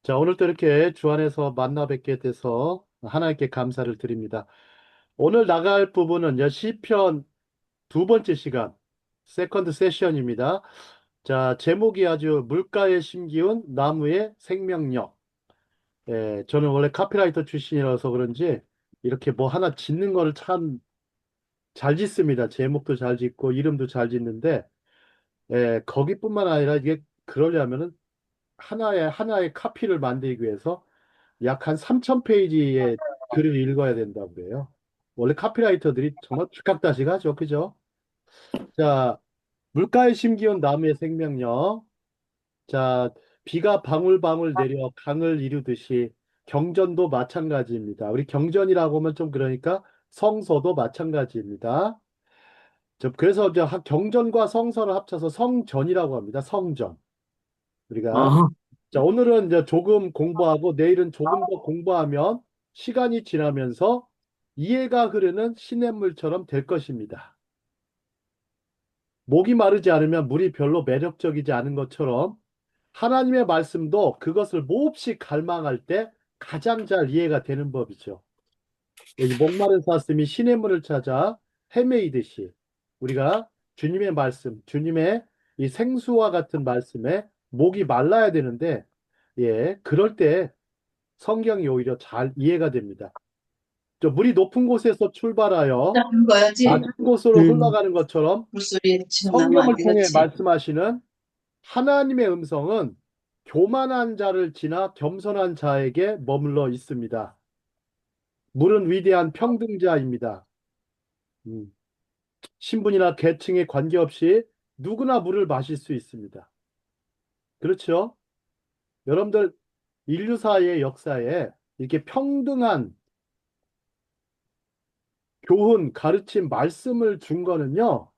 자, 오늘도 이렇게 주 안에서 만나 뵙게 돼서 하나님께 감사를 드립니다. 오늘 나갈 부분은 시편 두 번째 시간, 세컨드 세션입니다. 자, 제목이 아주 물가에 심기운 나무의 생명력. 예, 저는 원래 카피라이터 출신이라서 그런지 이렇게 뭐 하나 짓는 거를 참 잘 짓습니다. 제목도 잘 짓고 이름도 잘 짓는데, 거기뿐만 아니라 이게 그러려면은 하나의 카피를 만들기 위해서 약 한 3,000페이지의 글을 읽어야 된다고 그래요. 원래 카피라이터들이 정말 쥐깍다식하죠. 그죠? 자, 물가에 심기운 나무의 생명력. 자, 비가 방울방울 내려 강을 이루듯이 경전도 마찬가지입니다. 우리 경전이라고 하면 좀 그러니까 성서도 마찬가지입니다. 그래서 이제 경전과 성서를 합쳐서 성전이라고 합니다. 성전. 우리가 아, 자, 오늘은 이제 조금 공부하고 내일은 조금 더 공부하면 시간이 지나면서 이해가 흐르는 시냇물처럼 될 것입니다. 목이 마르지 않으면 물이 별로 매력적이지 않은 것처럼 하나님의 말씀도 그것을 몹시 갈망할 때 가장 잘 이해가 되는 법이죠. 여기 목마른 사슴이 시냇물을 찾아 헤매이듯이 우리가 주님의 말씀, 주님의 이 생수와 같은 말씀에 목이 말라야 되는데, 그럴 때 성경이 오히려 잘 이해가 됩니다. 물이 높은 곳에서 출발하여 하는 거야지. 낮은 곳으로 음, 흘러가는 것처럼 물소리 지금 나면 안 성경을 통해 되겠지. 말씀하시는 하나님의 음성은 교만한 자를 지나 겸손한 자에게 머물러 있습니다. 물은 위대한 평등자입니다. 음, 신분이나 계층에 관계없이 누구나 물을 마실 수 있습니다. 그렇죠? 여러분들 인류사의 역사에 이렇게 평등한 교훈, 가르침, 말씀을 준 거는요,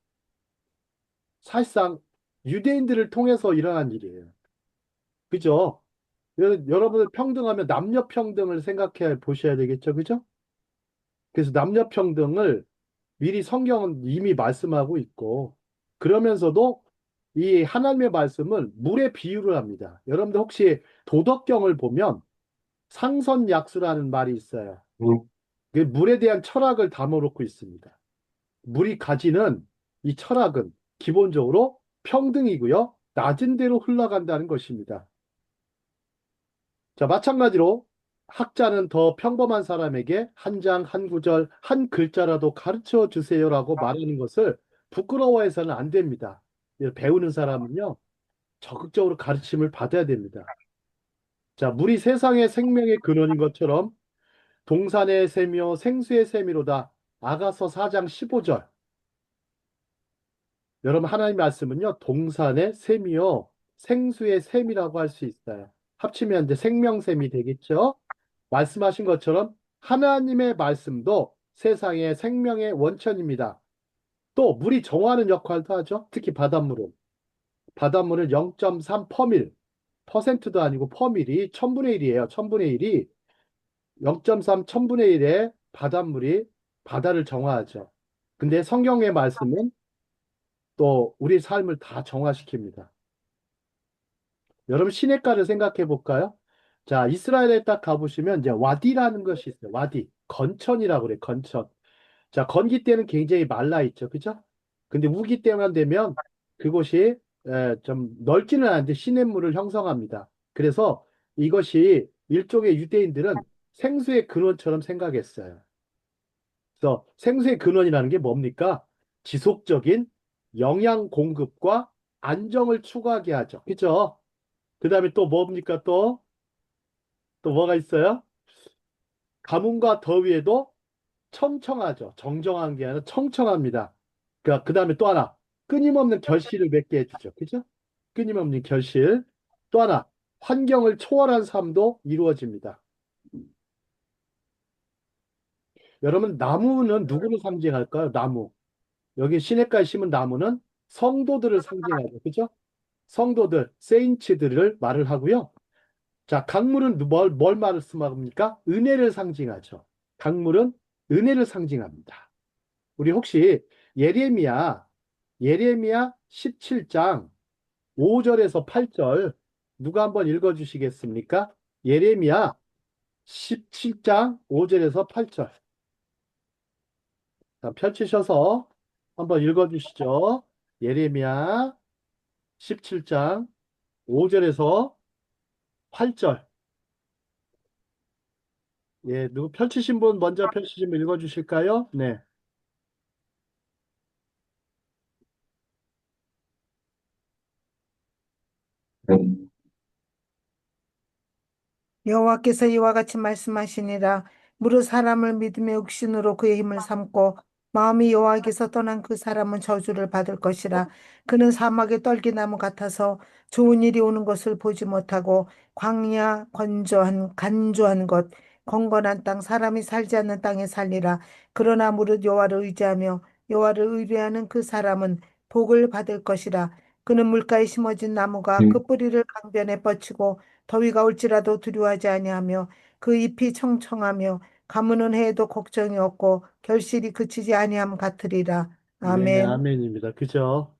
사실상 유대인들을 통해서 일어난 일이에요. 그죠? 여러분들 평등하면 남녀 평등을 생각해 보셔야 되겠죠. 그죠? 그래서 남녀 평등을 미리 성경은 이미 말씀하고 있고, 그러면서도 이 하나님의 말씀은 물에 비유를 합니다. 여러분들 혹시 도덕경을 보면 상선약수라는 말이 있어요. 그 물에 대한 철학을 담아놓고 있습니다. 물이 가지는 이 철학은 기본적으로 평등이고요. 낮은 데로 흘러간다는 것입니다. 자, 마찬가지로 학자는 더 평범한 사람에게 한 장, 한 구절, 한 글자라도 가르쳐 주세요라고 말하는 것을 부끄러워해서는 안 됩니다. 배우는 사람은요, 적극적으로 가르침을 받아야 됩니다. 자, 물이 세상의 생명의 근원인 것처럼 동산의 샘이요 생수의 샘이로다. 아가서 4장 15절. 여러분 하나님 말씀은요. 동산의 샘이요 생수의 샘이라고 할 수 있어요. 합치면 이제 생명샘이 되겠죠. 말씀하신 것처럼 하나님의 말씀도 세상의 생명의 원천입니다. 또 물이 정화하는 역할도 하죠. 특히 바닷물은. 바닷물은 0.3 퍼밀, 퍼센트도 아니고 퍼밀이 1000분의 1이에요. 1000분의 1이 0.3 1000분의 1의 바닷물이 바다를 정화하죠. 근데 성경의 말씀은 또 우리 삶을 다 정화시킵니다. 여러분 시냇가를 생각해 볼까요? 자, 이스라엘에 딱 가보시면 이제 와디라는 것이 있어요. 와디. 건천이라고 그래, 건천. 자, 건기 때는 굉장히 말라 있죠. 그죠? 근데 우기 때만 되면 그곳이 좀 넓지는 않은데 시냇물을 형성합니다. 그래서 이것이 일종의 유대인들은 생수의 근원처럼 생각했어요. 그래서 생수의 근원이라는 게 뭡니까? 지속적인 영양 공급과 안정을 추구하게 하죠. 그죠? 그 다음에 또 뭡니까? 또 뭐가 있어요? 가뭄과 더위에도 청청하죠. 정정한 게 아니라 청청합니다. 그 다음에 또 하나. 끊임없는 결실을 맺게 해주죠. 그죠? 끊임없는 결실. 또 하나. 환경을 초월한 삶도 이루어집니다. 여러분, 나무는 누구를 상징할까요? 나무. 여기 시냇가에 심은 나무는 성도들을 상징하죠. 그죠? 성도들, 세인츠들을 말을 하고요. 자, 강물은 뭘 말씀합니까? 은혜를 상징하죠. 강물은 은혜를 상징합니다. 우리 혹시 예레미야 17장 5절에서 8절 누가 한번 읽어주시겠습니까? 예레미야 17장 5절에서 8절. 자, 펼치셔서 한번 읽어주시죠. 예레미야 17장 5절에서 8절. 예, 누구 펼치신 분 먼저 펼치시면 읽어주실까요? 네. 여호와께서 이와 같이 말씀하시니라. 무릇 사람을 믿음의 육신으로 그의 힘을 삼고 마음이 여호와께서 떠난 그 사람은 저주를 받을 것이라. 그는 사막의 떨기나무 같아서 좋은 일이 오는 것을 보지 못하고 광야 건조한 간조한 것 건건한 땅 사람이 살지 않는 땅에 살리라. 그러나 무릇 여호와를 의지하며 여호와를 의뢰하는 그 사람은 복을 받을 것이라. 그는 물가에 심어진 나무가 그 뿌리를 강변에 뻗치고 더위가 올지라도 두려워하지 아니하며 그 잎이 청청하며 가무는 해에도 걱정이 없고 결실이 그치지 아니함 같으리라. 네, 아멘. 아멘입니다. 그죠?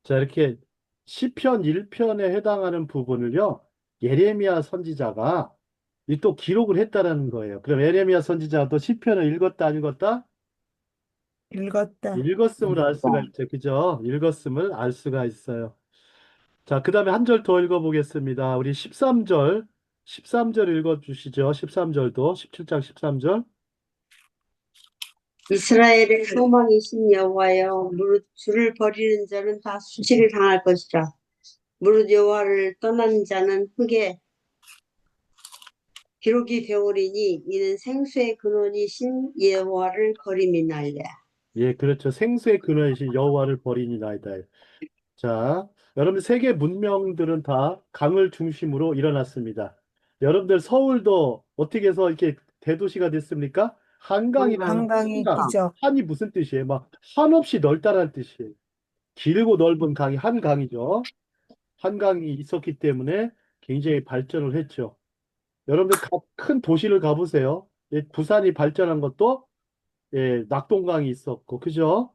자, 이렇게 시편 1편에 해당하는 부분을요, 예레미야 선지자가 이 또 기록을 했다라는 거예요. 그럼 예레미야 선지자도 시편을 읽었다, 안 읽었다? 읽었다. 읽었음을 알 수가 있죠. 그죠? 읽었음을 알 수가 있어요. 자, 그 다음에 한 절 더 읽어보겠습니다. 우리 13절, 13절 읽어주시죠. 13절도, 17장 13절. 이스라엘의 소망이신 여호와여, 무릇 주를 버리는 자는 다 수치를 당할 것이라. 무릇 여호와를 떠난 자는 흙에 기록이 되오리니 이는 생수의 근원이신 여호와를 버림이나이다. 예, 그렇죠. 생수의 근원이신 여호와를 버리니이다. 자, 여러분 세계 문명들은 다 강을 중심으로 일어났습니다. 여러분들 서울도 어떻게 해서 이렇게 대도시가 됐습니까? 한강이라는 한강이 한강. 기적. 한이 무슨 뜻이에요? 막 한없이 넓다는 뜻이에요. 길고 넓은 강이 한강이죠. 한강이 있었기 때문에 굉장히 발전을 했죠. 여러분들 큰 도시를 가보세요. 예, 부산이 발전한 것도 예, 낙동강이 있었고, 그죠?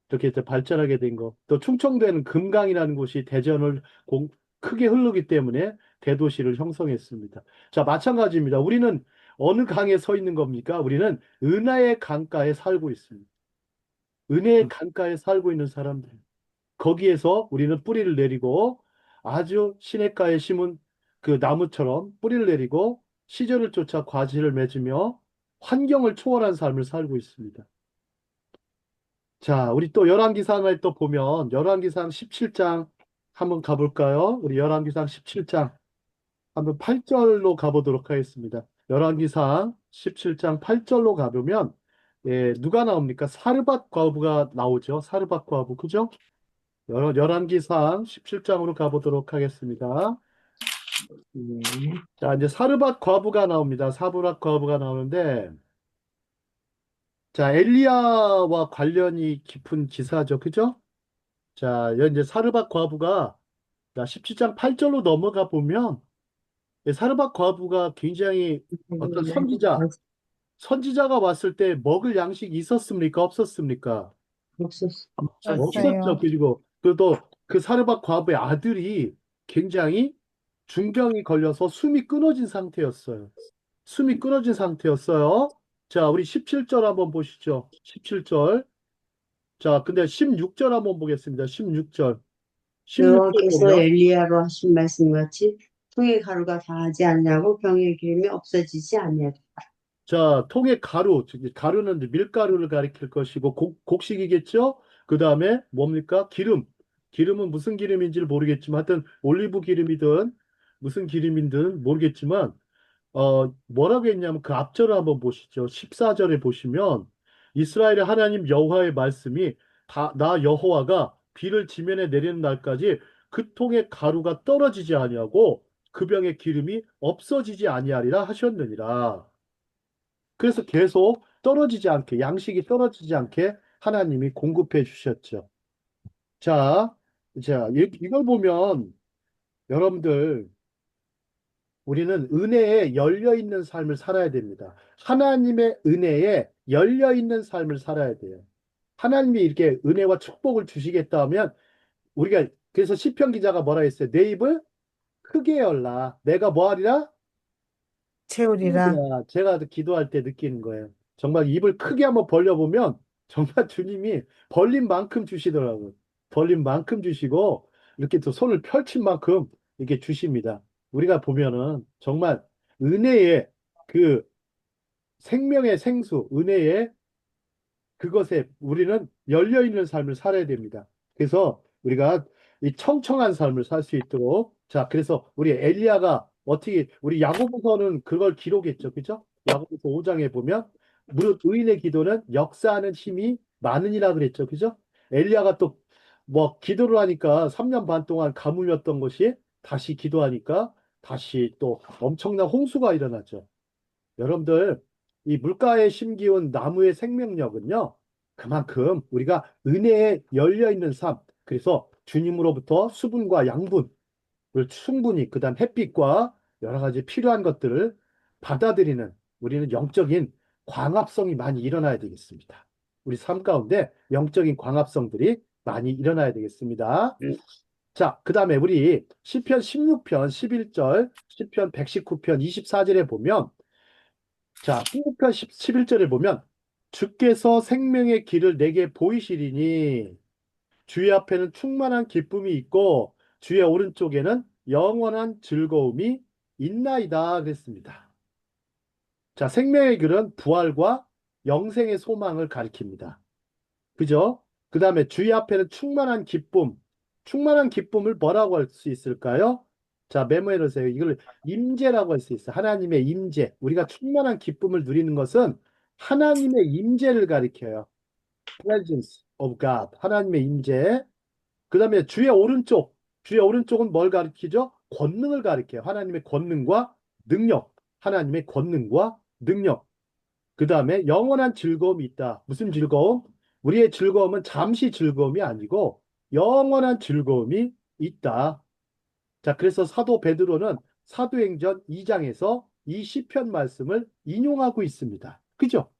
이렇게 이제 발전하게 된 거. 또 충청도에는 금강이라는 곳이 대전을 크게 흐르기 때문에 대도시를 형성했습니다. 자, 마찬가지입니다. 우리는 어느 강에 서 있는 겁니까? 우리는 은하의 강가에 살고 있습니다. 은혜의 강가에 살고 있는 사람들. 거기에서 우리는 뿌리를 내리고 아주 시냇가에 심은 그 나무처럼 뿌리를 내리고 시절을 쫓아 과실을 맺으며 환경을 초월한 삶을 살고 있습니다. 자, 우리 또 열왕기상을 또 보면 열왕기상 17장 한번 가볼까요? 우리 열왕기상 17장 한번 8절로 가보도록 하겠습니다. 열왕기상 17장 8절로 가보면 예, 누가 나옵니까? 사르밧 과부가 나오죠. 사르밧 과부, 그죠? 열왕기상 17장으로 가보도록 하겠습니다. 자, 이제 사르밧 과부가 나옵니다. 사르밧 과부가 나오는데 자, 엘리야와 관련이 깊은 기사죠. 그죠? 자, 이제 사르밧 과부가 자, 17장 8절로 넘어가 보면 사르밧 과부가 굉장히 어떤 선지자가 왔을 때 먹을 양식이 있었습니까? 없었습니까? 없었죠. 없어요. 그리고 또 그 사르밧 과부의 아들이 굉장히 중병이 걸려서 숨이 끊어진 상태였어요. 숨이 끊어진 상태였어요. 자, 우리 17절 한번 보시죠. 17절. 자, 근데 16절 한번 보겠습니다. 16절. 16절 여호와께서 보면 엘리야로 하신 말씀같이 통의 가루가 다하지 않냐고 병의 기름이 없어지지 않냐고. 자, 통의 가루, 즉 가루는 이제 밀가루를 가리킬 것이고 곡식이겠죠? 그 다음에 뭡니까? 기름. 기름은 무슨 기름인지를 모르겠지만 하여튼 올리브 기름이든 무슨 기름이든 모르겠지만 뭐라고 했냐면 그 앞절을 한번 보시죠. 14절에 보시면 이스라엘의 하나님 여호와의 말씀이 나 여호와가 비를 지면에 내리는 날까지 그 통의 가루가 떨어지지 아니하고 그 병의 기름이 없어지지 아니하리라 하셨느니라. 그래서 계속 떨어지지 않게, 양식이 떨어지지 않게 하나님이 공급해 주셨죠. 자, 이걸 보면 여러분들, 우리는 은혜에 열려 있는 삶을 살아야 됩니다. 하나님의 은혜에 열려 있는 삶을 살아야 돼요. 하나님이 이렇게 은혜와 축복을 주시겠다 하면 우리가 그래서 시편 기자가 뭐라 했어요? 내 입을 크게 열라. 내가 뭐 하리라? 채우리라. 채우리라. 제가 기도할 때 느끼는 거예요. 정말 입을 크게 한번 벌려보면 정말 주님이 벌린 만큼 주시더라고요. 벌린 만큼 주시고 이렇게 또 손을 펼친 만큼 이렇게 주십니다. 우리가 보면은 정말 은혜의 그 생명의 생수, 은혜의 그것에 우리는 열려있는 삶을 살아야 됩니다. 그래서 우리가 이 청청한 삶을 살 수 있도록 자, 그래서 우리 엘리야가 어떻게 우리 야고보서는 그걸 기록했죠. 그죠? 야고보서 5장에 보면 무릇 의인의 기도는 역사하는 힘이 많으니라 그랬죠. 그죠? 엘리야가 또 뭐 기도를 하니까 3년 반 동안 가뭄이었던 것이 다시 기도하니까 다시 또 엄청난 홍수가 일어났죠. 여러분들, 이 물가에 심기운 나무의 생명력은요, 그만큼 우리가 은혜에 열려 있는 삶, 그래서 주님으로부터 수분과 양분을 충분히, 그 다음 햇빛과 여러 가지 필요한 것들을 받아들이는 우리는 영적인 광합성이 많이 일어나야 되겠습니다. 우리 삶 가운데 영적인 광합성들이 많이 일어나야 되겠습니다. 자, 그 다음에 우리 시편 16편 11절, 시편 119편 24절에 보면 자, 한국편 11절에 보면 주께서 생명의 길을 내게 보이시리니 주의 앞에는 충만한 기쁨이 있고 주의 오른쪽에는 영원한 즐거움이 있나이다 그랬습니다. 자, 생명의 길은 부활과 영생의 소망을 가리킵니다. 그죠? 그 다음에 주의 앞에는 충만한 기쁨. 충만한 기쁨을 뭐라고 할 수 있을까요? 자, 메모해 놓으세요. 이걸 임재라고 할 수 있어요. 하나님의 임재. 우리가 충만한 기쁨을 누리는 것은 하나님의 임재를 가리켜요. Presence of God. 하나님의 임재. 그 다음에 주의 오른쪽. 주의 오른쪽은 뭘 가리키죠? 권능을 가리켜요. 하나님의 권능과 능력. 하나님의 권능과 능력. 그 다음에 영원한 즐거움이 있다. 무슨 즐거움? 우리의 즐거움은 잠시 즐거움이 아니고 영원한 즐거움이 있다. 자, 그래서 사도 베드로는 사도행전 2장에서 이 시편 말씀을 인용하고 있습니다. 그죠?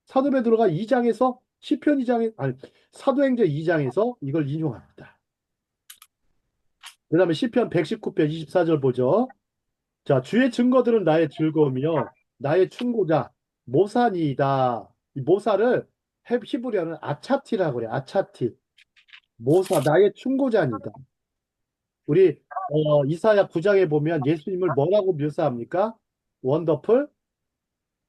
사도 베드로가 2장에서 시편 2장에 아니 사도행전 2장에서 이걸 인용합니다. 그 다음에 시편 119편 24절 보죠. 자, 주의 증거들은 나의 즐거움이요. 나의 충고자, 모사니이다. 이 모사를 히브리어는 아차티라고 그래. 아차티. 모사, 나의 충고자니다. 우리 이사야 9장에 보면 예수님을 뭐라고 묘사합니까? 원더풀,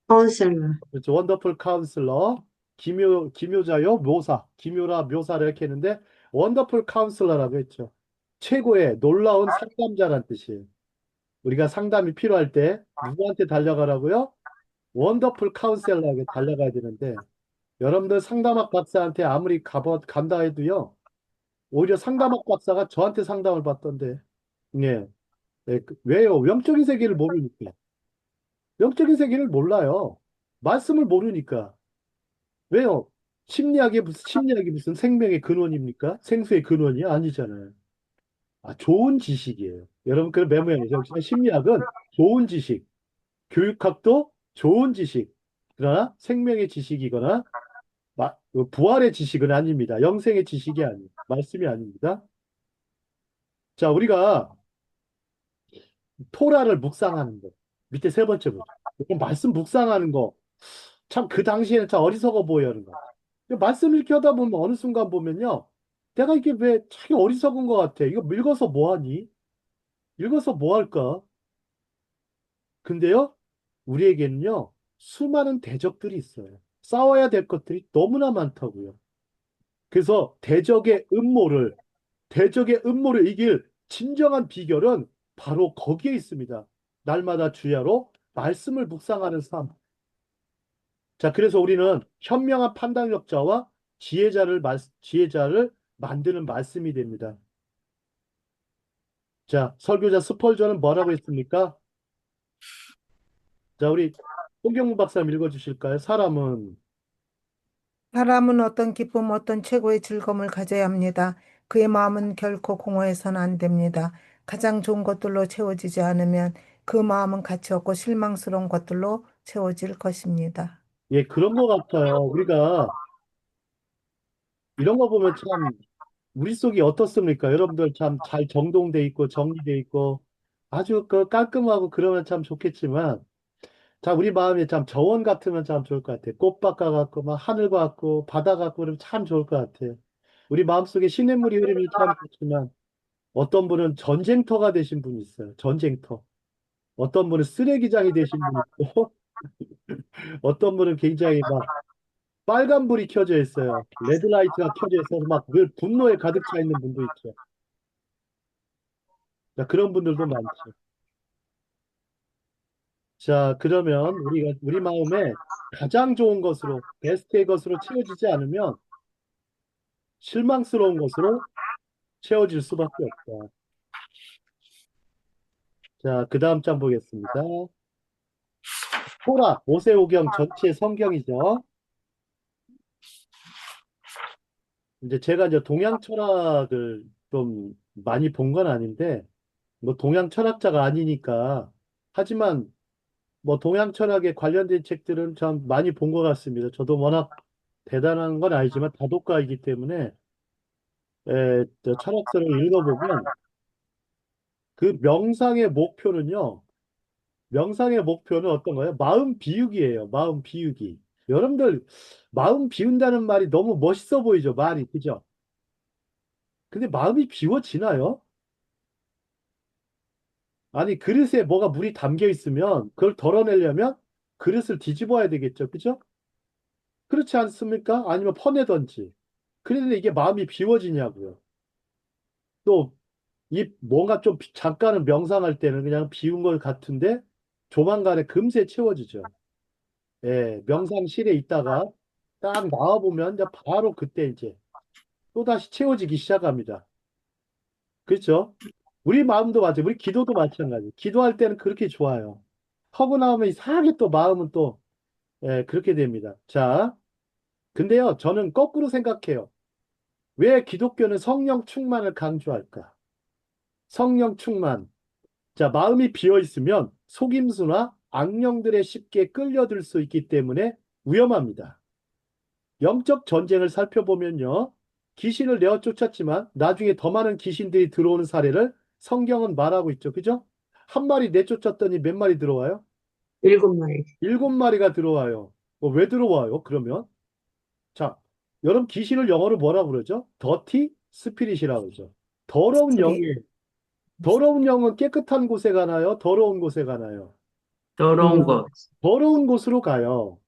카운셀러. 그렇죠. 원더풀 카운슬러, 기묘자요, 묘사, 기묘라 묘사를 이렇게 했는데 원더풀 카운슬러라고 했죠. 최고의 놀라운 상담자란 뜻이에요. 우리가 상담이 필요할 때 누구한테 달려가라고요? 원더풀 카운셀러에게 달려가야 되는데 여러분들 상담학 박사한테 아무리 간다 해도요 오히려 상담학 박사가 저한테 상담을 받던데 예, 왜요? 영적인 세계를 모르니까 영적인 세계를 몰라요. 말씀을 모르니까 왜요? 심리학이 무슨 생명의 근원입니까? 생수의 근원이 아니잖아요. 아, 좋은 지식이에요. 여러분 그 메모해 주세요. 심리학은 좋은 지식, 교육학도 좋은 지식, 그러나 생명의 지식이거나 부활의 지식은 아닙니다. 영생의 지식이 아니에요. 말씀이 아닙니다. 자, 우리가 토라를 묵상하는 거. 밑에 세 번째 보죠. 그럼 말씀 묵상하는 거. 참 그 당시에는 참 어리석어 보이는 거. 말씀 읽기 하다 보면 어느 순간 보면요. 내가 이게 왜 자기 어리석은 것 같아. 이거 읽어서 뭐 하니? 읽어서 뭐 할까? 근데요, 우리에게는요, 수많은 대적들이 있어요. 싸워야 될 것들이 너무나 많다고요. 그래서 대적의 음모를 이길 진정한 비결은 바로 거기에 있습니다. 날마다 주야로 말씀을 묵상하는 삶. 자, 그래서 우리는 현명한 판단력자와 지혜자를 만드는 말씀이 됩니다. 자, 설교자 스펄전은 뭐라고 했습니까? 자, 우리 홍경무 박사님 읽어주실까요? 사람은 어떤 기쁨, 어떤 최고의 즐거움을 가져야 합니다. 그의 마음은 결코 공허해서는 안 됩니다. 가장 좋은 것들로 채워지지 않으면 그 마음은 가치 없고 실망스러운 것들로 채워질 것입니다. 예, 그런 것 같아요. 우리가 이런 거 보면 참 우리 속이 어떻습니까? 여러분들 참 잘 정돈돼 있고 정리돼 있고 아주 그 깔끔하고 그러면 참 좋겠지만, 자, 우리 마음이 참 저원 같으면 참 좋을 것 같아. 꽃밭과 같고, 막 하늘 같고, 바다 같고, 그러면 참 좋을 것 같아. 우리 마음속에 시냇물이 흐르면 참 좋지만, 어떤 분은 전쟁터가 되신 분이 있어요. 전쟁터. 어떤 분은 쓰레기장이 되신 분이 있고, 어떤 분은 굉장히 막 빨간불이 켜져 있어요. 레드라이트가 켜져 있어서 막 늘 분노에 가득 차 있는 분도 있죠. 자, 그런 분들도 많죠. 자, 그러면 우리 마음에 가장 좋은 것으로, 베스트의 것으로 채워지지 않으면 실망스러운 것으로 채워질 수밖에 없다. 자, 그 다음 장 보겠습니다. 토라, 모세오경 전체 성경이죠. 이제 제가 이제 동양 철학을 좀 많이 본 건 아닌데, 뭐 동양 철학자가 아니니까, 하지만 뭐 동양 철학에 관련된 책들은 참 많이 본 것 같습니다. 저도 워낙 대단한 건 아니지만 다독가이기 때문에 저 철학서를 읽어보면 그 명상의 목표는 어떤 거예요? 마음 비우기예요. 마음 비우기. 여러분들 마음 비운다는 말이 너무 멋있어 보이죠? 말이 그죠? 근데 마음이 비워지나요? 아니 그릇에 뭐가 물이 담겨 있으면 그걸 덜어내려면 그릇을 뒤집어야 되겠죠? 그죠? 그렇지 않습니까? 아니면 퍼내던지. 그런데 이게 마음이 비워지냐고요. 또, 이 뭔가 좀 잠깐은 명상할 때는 그냥 비운 것 같은데 조만간에 금세 채워지죠. 예, 명상실에 있다가 딱 나와보면 이제 바로 그때 이제 또다시 채워지기 시작합니다. 그렇죠? 우리 마음도 마찬가지, 우리 기도도 마찬가지. 기도할 때는 그렇게 좋아요. 하고 나오면 이상하게 또 마음은 또, 예, 그렇게 됩니다. 자, 근데요, 저는 거꾸로 생각해요. 왜 기독교는 성령 충만을 강조할까? 성령 충만. 자, 마음이 비어 있으면 속임수나 악령들에 쉽게 끌려들 수 있기 때문에 위험합니다. 영적 전쟁을 살펴보면요. 귀신을 내어 쫓았지만 나중에 더 많은 귀신들이 들어오는 사례를 성경은 말하고 있죠. 그죠? 한 마리 내쫓았더니 몇 마리 들어와요? 7마리. 7마리가 들어와요. 왜 들어와요? 그러면? 자, 여러분 귀신을 영어로 뭐라고 그러죠? 더티 스피릿이라고 그러죠. 더러운 스트릿. 영이 더러운 영은 깨끗한 곳에 가나요? 더러운 곳에 가나요? 더러운 것, 더러운 곳으로 가요.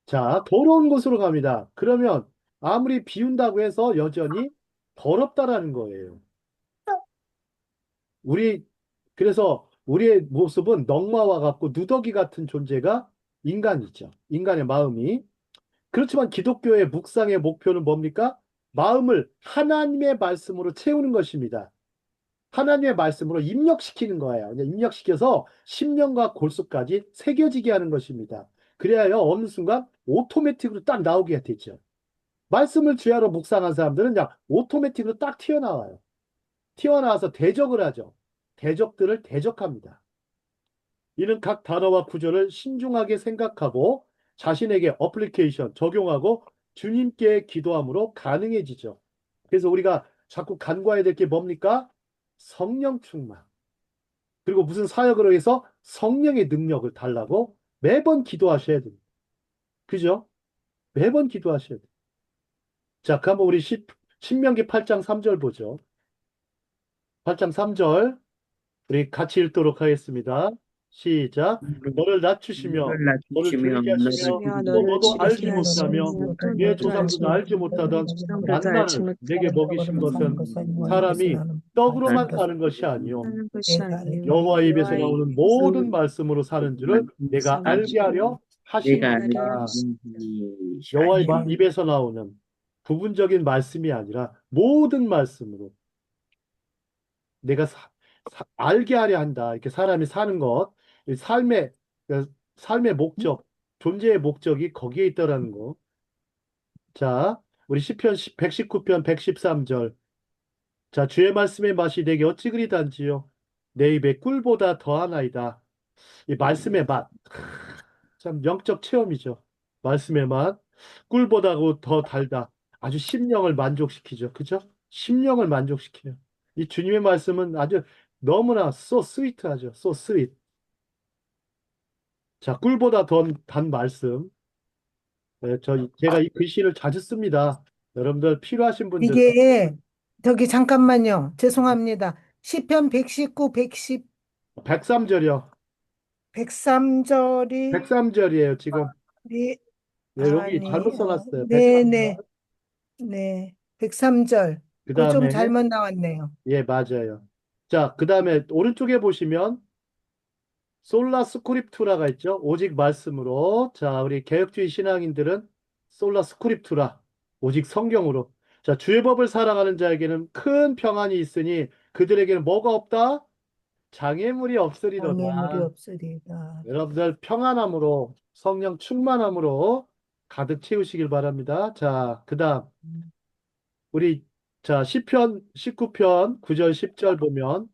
자, 더러운 곳으로 갑니다. 그러면 아무리 비운다고 해서 여전히 더럽다라는 거예요. 우리, 그래서 우리의 모습은 넝마와 같고 누더기 같은 존재가 인간이죠. 인간의 마음이. 그렇지만 기독교의 묵상의 목표는 뭡니까? 마음을 하나님의 말씀으로 채우는 것입니다. 하나님의 말씀으로 입력시키는 거예요. 그냥 입력시켜서 심령과 골수까지 새겨지게 하는 것입니다. 그래야요, 어느 순간 오토매틱으로 딱 나오게 되죠. 말씀을 주야로 묵상한 사람들은 그냥 오토매틱으로 딱 튀어나와요. 튀어나와서 대적을 하죠. 대적들을 대적합니다. 이는 각 단어와 구절을 신중하게 생각하고 자신에게 어플리케이션, 적용하고 주님께 기도함으로 가능해지죠. 그래서 우리가 자꾸 간구해야 될 게 뭡니까? 성령 충만. 그리고 무슨 사역으로 해서 성령의 능력을 달라고 매번 기도하셔야 됩니다. 그죠? 매번 기도하셔야 돼요. 자, 그럼 우리 신명기 8장 3절 보죠. 8장 3절. 우리 같이 읽도록 하겠습니다. 시작. 너를 낮추시며 너를 너를 낮추시며 줄이게 너를 하시며 주시며 또 너를 너도 알지 줄이게 하시며 너를 못하며 하시며 알지 또 내 너도 못하며 알지 조상들도 알지 못하던 조상들도 알지 만나를 내게 못하는 먹이신 먹으로 사는 것은 것은 여호와 입에서 사람이 나는 떡으로만 말씀이라. 사는 것이 아니요 하는 것이 내가 알게 아니요 여호와 입에서 여호와의 나오는 입에서 모든 말씀으로 사는 줄을 내가 사는 알게 하려 줄을 내가 하려 하심이니라. 알려주니 여호와의 하시니 입에서 나오는 부분적인 말씀이 아니라 모든 말씀으로 내가 알게 하려 한다. 이렇게 사람이 사는 것, 이 삶의 목적, 존재의 목적이 거기에 있다라는 거. 자, 우리 시편 119편 113절. 자, 주의 말씀의 맛이 내게 어찌 그리 단지요? 내 입에 꿀보다 더하나이다. 이 말씀의 맛. 참 영적 체험이죠. 말씀의 맛. 꿀보다 더 달다. 아주 심령을 만족시키죠. 그죠? 심령을 만족시켜요. 이 주님의 말씀은 아주 너무나 so sweet하죠. so sweet. 자, 꿀보다 더 단 말씀. 네, 제가 이 글씨를 자주 씁니다. 여러분들 필요하신 분들 이게 저기 잠깐만요. 죄송합니다. 시편 119, 110, 103절이요. 103절이 103절이에요, 지금. 네, 여기 잘못 아니요. 써놨어요. 네네. 103절. 네. 103절. 그 그거 좀 다음에, 잘못 나왔네요. 예, 맞아요. 자, 그 다음에 오른쪽에 보시면 솔라 스크립투라가 있죠. 오직 말씀으로. 자, 우리 개혁주의 신앙인들은 솔라 스크립투라. 오직 성경으로. 자, 주의 법을 살아가는 자에게는 큰 평안이 있으니 그들에게는 뭐가 없다? 장애물이 장애물이 없으리로다. 없으리다. 여러분들 평안함으로 성령 충만함으로 가득 채우시길 바랍니다. 자, 그다음 우리 자 시편 19편 9절 10절 보면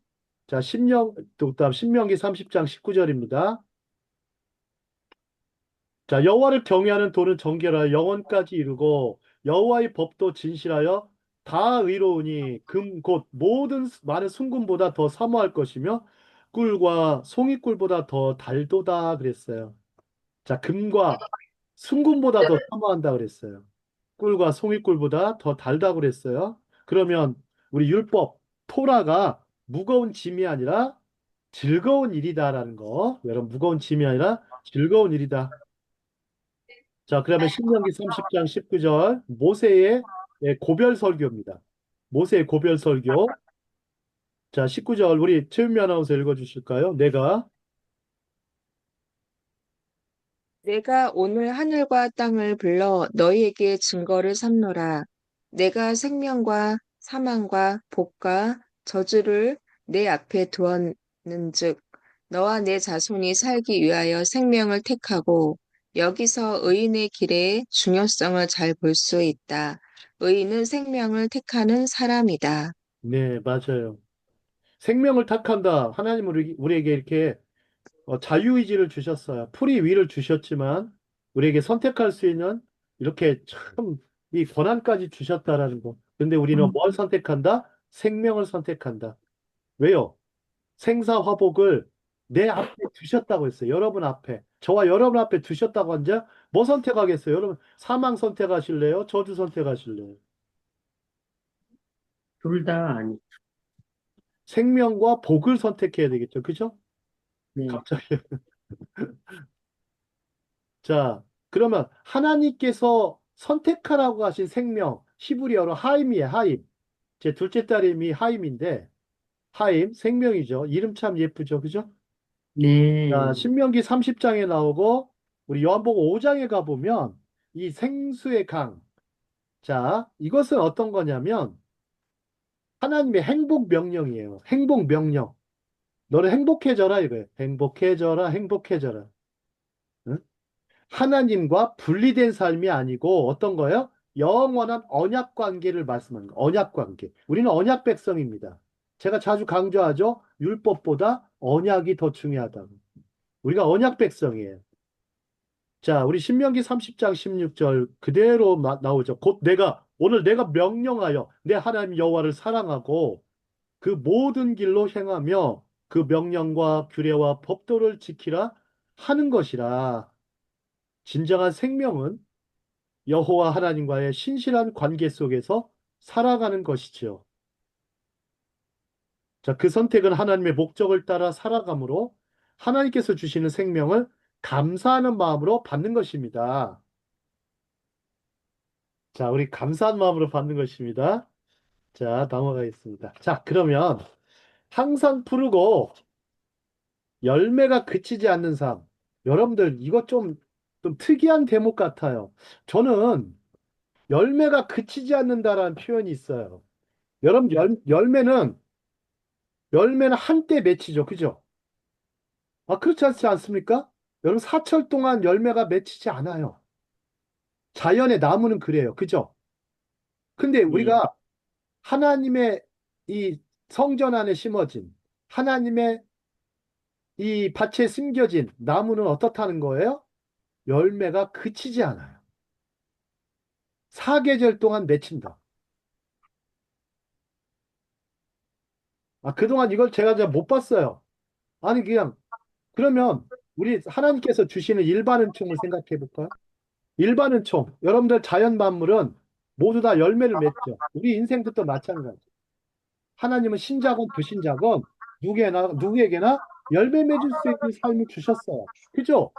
자 그다음 신명기 30장 19절입니다. 자, 여호와를 경외하는 도는 정결하여 영원까지 이르고 여호와의 법도 진실하여 다 의로우니 금 곧 모든 많은 순금보다 더 사모할 것이며 꿀과 송이꿀보다 더 달도다 그랬어요. 자, 금과 순금보다 더 사모한다 그랬어요. 꿀과 송이꿀보다 더 달다고 그랬어요. 그러면 우리 율법, 토라가 무거운 짐이 아니라 즐거운 일이다라는 거. 여러분, 무거운 짐이 아니라 즐거운 일이다. 자, 그러면 신명기 30장 19절 모세의 고별 설교입니다. 모세의 고별 설교. 자, 19절 우리 최은미 아나운서 읽어 주실까요? 내가 오늘 하늘과 땅을 불러 너희에게 증거를 삼노라. 내가 생명과 사망과 복과 저주를 내 앞에 두었는즉 너와 내 자손이 살기 위하여 생명을 택하고 여기서 의인의 길의 중요성을 잘 볼 수 있다. 의인은 생명을 택하는 사람이다. 네, 맞아요. 생명을 탁한다. 하나님은 우리에게 이렇게 자유의지를 주셨어요. 풀이 위를 주셨지만 우리에게 선택할 수 있는 이렇게 참 이 권한까지 주셨다라는 거. 근데 우리는 뭘 선택한다? 생명을 선택한다. 왜요? 생사화복을 내 앞에 두셨다고 했어요. 여러분 앞에. 저와 여러분 앞에 두셨다고 한자 뭐 선택하겠어요? 여러분 사망 선택하실래요? 저주 선택하실래요? 둘 다 아니. 생명과 복을 선택해야 되겠죠. 그죠? 네. 갑자기. 자, 그러면 하나님께서 선택하라고 하신 생명, 히브리어로 하임이에요, 하임. 제 둘째 딸 이름이 하임인데, 하임, 생명이죠. 이름 참 예쁘죠, 그죠? 네. 자, 신명기 30장에 나오고, 우리 요한복음 5장에 가보면, 이 생수의 강. 자, 이것은 어떤 거냐면, 하나님의 행복 명령이에요. 행복 명령. 너는 행복해져라, 이거예요. 행복해져라, 행복해져라. 응? 하나님과 분리된 삶이 아니고 어떤 거예요? 영원한 언약 관계를 말씀하는 거예요. 언약 관계. 우리는 언약 백성입니다. 제가 자주 강조하죠. 율법보다 언약이 더 중요하다고. 우리가 언약 백성이에요. 자, 우리 신명기 30장 16절 그대로 나오죠. 곧 오늘 내가 명령하여 내 하나님 여호와를 사랑하고 그 모든 길로 행하며 그 명령과 규례와 법도를 지키라 하는 것이라. 진정한 생명은 여호와 하나님과의 신실한 관계 속에서 살아가는 것이지요. 자, 그 선택은 하나님의 목적을 따라 살아가므로 하나님께서 주시는 생명을 감사하는 마음으로 받는 것입니다. 자, 우리 감사한 마음으로 받는 것입니다. 자, 넘어가겠습니다. 자, 그러면 항상 푸르고 열매가 그치지 않는 삶. 여러분들, 이거 좀 특이한 대목 같아요. 저는 열매가 그치지 않는다라는 표현이 있어요. 여러분, 열매는 한때 맺히죠. 그죠? 아, 그렇지 않지 않습니까? 여러분, 사철 동안 열매가 맺히지 않아요. 자연의 나무는 그래요. 그죠? 근데 네. 우리가 하나님의 이 성전 안에 심어진 하나님의 이 밭에 심겨진 나무는 어떻다는 거예요? 열매가 그치지 않아요. 사계절 동안 맺힌다. 그동안 이걸 제가 잘 못 봤어요. 아니, 그냥, 그러면 우리 하나님께서 주시는 일반 은총을 생각해 볼까요? 일반 은총. 여러분들 자연 만물은 모두 다 열매를 맺죠. 우리 인생도 또 마찬가지. 하나님은 신자건 불신자건 누구에게나 열매 맺을 수 있는 삶을 주셨어요. 그죠?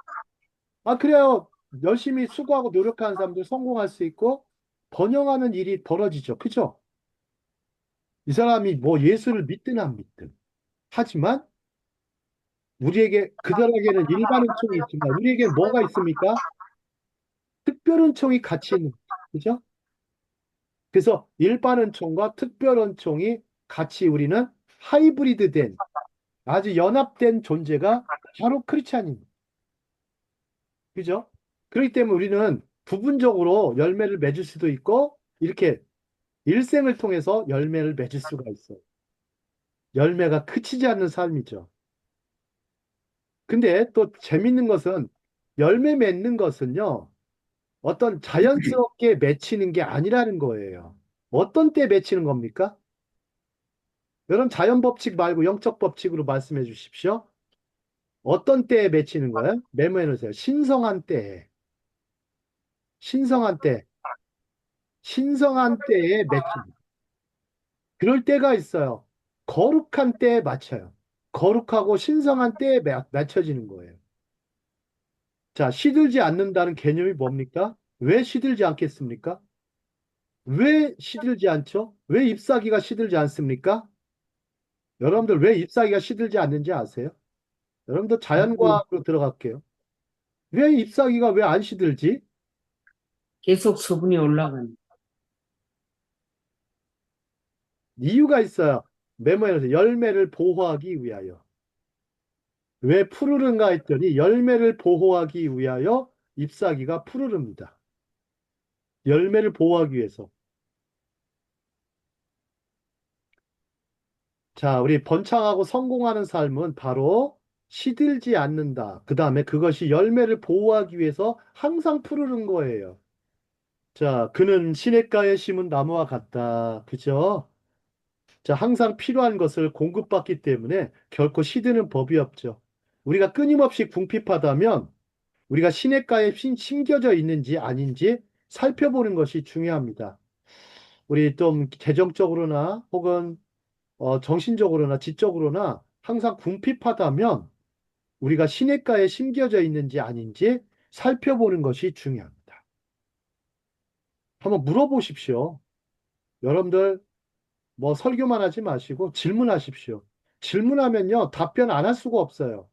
그래요. 열심히 수고하고 노력하는 사람들 성공할 수 있고 번영하는 일이 벌어지죠. 그죠? 이 사람이 뭐 예수를 믿든 안 믿든. 하지만 그들에게는 일반 은총이 있지만 우리에게는 뭐가 있습니까? 특별 은총이 같이 있는 거죠. 그죠? 그래서 일반 은총과 특별 은총이 같이 우리는 하이브리드 된 아주 연합된 존재가 바로 크리스찬입니다. 그죠? 그렇기 때문에 우리는 부분적으로 열매를 맺을 수도 있고 이렇게 일생을 통해서 열매를 맺을 수가 있어요. 열매가 그치지 않는 삶이죠. 근데 또 재밌는 것은 열매 맺는 것은요. 어떤 자연스럽게 맺히는 게 아니라는 거예요. 어떤 때 맺히는 겁니까? 여러분 자연 법칙 말고 영적 법칙으로 말씀해 주십시오. 어떤 때에 맺히는 거예요? 메모해 놓으세요. 신성한 때에. 신성한 때. 신성한 때에 맺힙니다. 그럴 때가 있어요. 거룩한 때에 맞춰요. 거룩하고 신성한 때에 맞춰지는 거예요. 자, 시들지 않는다는 개념이 뭡니까? 왜 시들지 않겠습니까? 왜 시들지 않죠? 왜 잎사귀가 시들지 않습니까? 여러분들 왜 잎사귀가 시들지 않는지 아세요? 여러분들 자연과학으로 들어갈게요. 왜 잎사귀가 왜 안 시들지? 계속 수분이 올라가는. 이유가 있어요. 메모해서 열매를 보호하기 위하여. 왜 푸르른가 했더니 열매를 보호하기 위하여 잎사귀가 푸르릅니다. 열매를 보호하기 위해서. 자, 우리 번창하고 성공하는 삶은 바로 시들지 않는다. 그 다음에 그것이 열매를 보호하기 위해서 항상 푸르른 거예요. 자, 그는 시냇가에 심은 나무와 같다. 그죠? 자, 항상 필요한 것을 공급받기 때문에 결코 시드는 법이 없죠. 우리가 끊임없이 궁핍하다면 우리가 시냇가에 심겨져 있는지 아닌지 살펴보는 것이 중요합니다. 우리 좀 재정적으로나 혹은 정신적으로나 지적으로나 항상 궁핍하다면 우리가 시냇가에 심겨져 있는지 아닌지 살펴보는 것이 중요합니다. 한번 물어보십시오. 여러분들 뭐 설교만 하지 마시고 질문하십시오. 질문하면요, 답변 안 할 수가 없어요.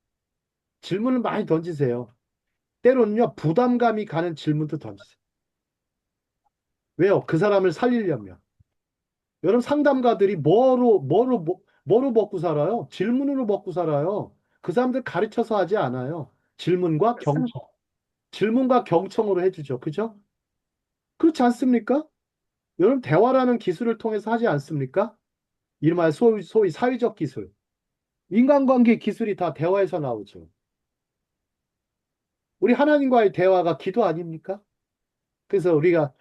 질문을 많이 던지세요. 때로는요, 부담감이 가는 질문도 던지세요. 왜요? 그 사람을 살리려면. 여러분 상담가들이 뭐로 먹고 살아요? 질문으로 먹고 살아요. 그 사람들 가르쳐서 하지 않아요. 질문과 경청. 질문과 경청으로 해주죠. 그죠? 그렇지 않습니까? 여러분 대화라는 기술을 통해서 하지 않습니까? 이름하여 소위 사회적 기술. 인간관계 기술이 다 대화에서 나오죠. 우리 하나님과의 대화가 기도 아닙니까? 그래서 우리가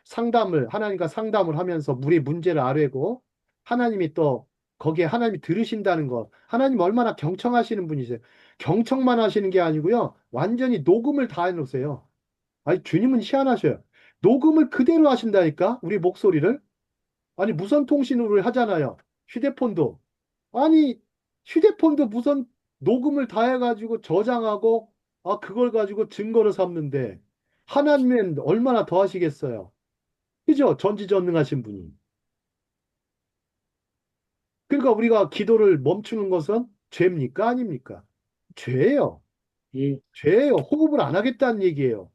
하나님과 상담을 하면서 우리 문제를 아뢰고, 하나님이 또 거기에 하나님이 들으신다는 것. 하나님 얼마나 경청하시는 분이세요. 경청만 하시는 게 아니고요. 완전히 녹음을 다 해놓으세요. 아니, 주님은 희한하셔요. 녹음을 그대로 하신다니까? 우리 목소리를. 아니, 무선 통신으로 하잖아요. 휴대폰도. 아니, 휴대폰도 무선 녹음을 다 해가지고 저장하고, 그걸 가지고 증거를 삼는데, 하나님은 얼마나 더 하시겠어요? 그죠? 전지전능하신 분이. 그러니까 우리가 기도를 멈추는 것은 죄입니까? 아닙니까? 죄예요. 예, 죄예요. 호흡을 안 하겠다는 얘기예요.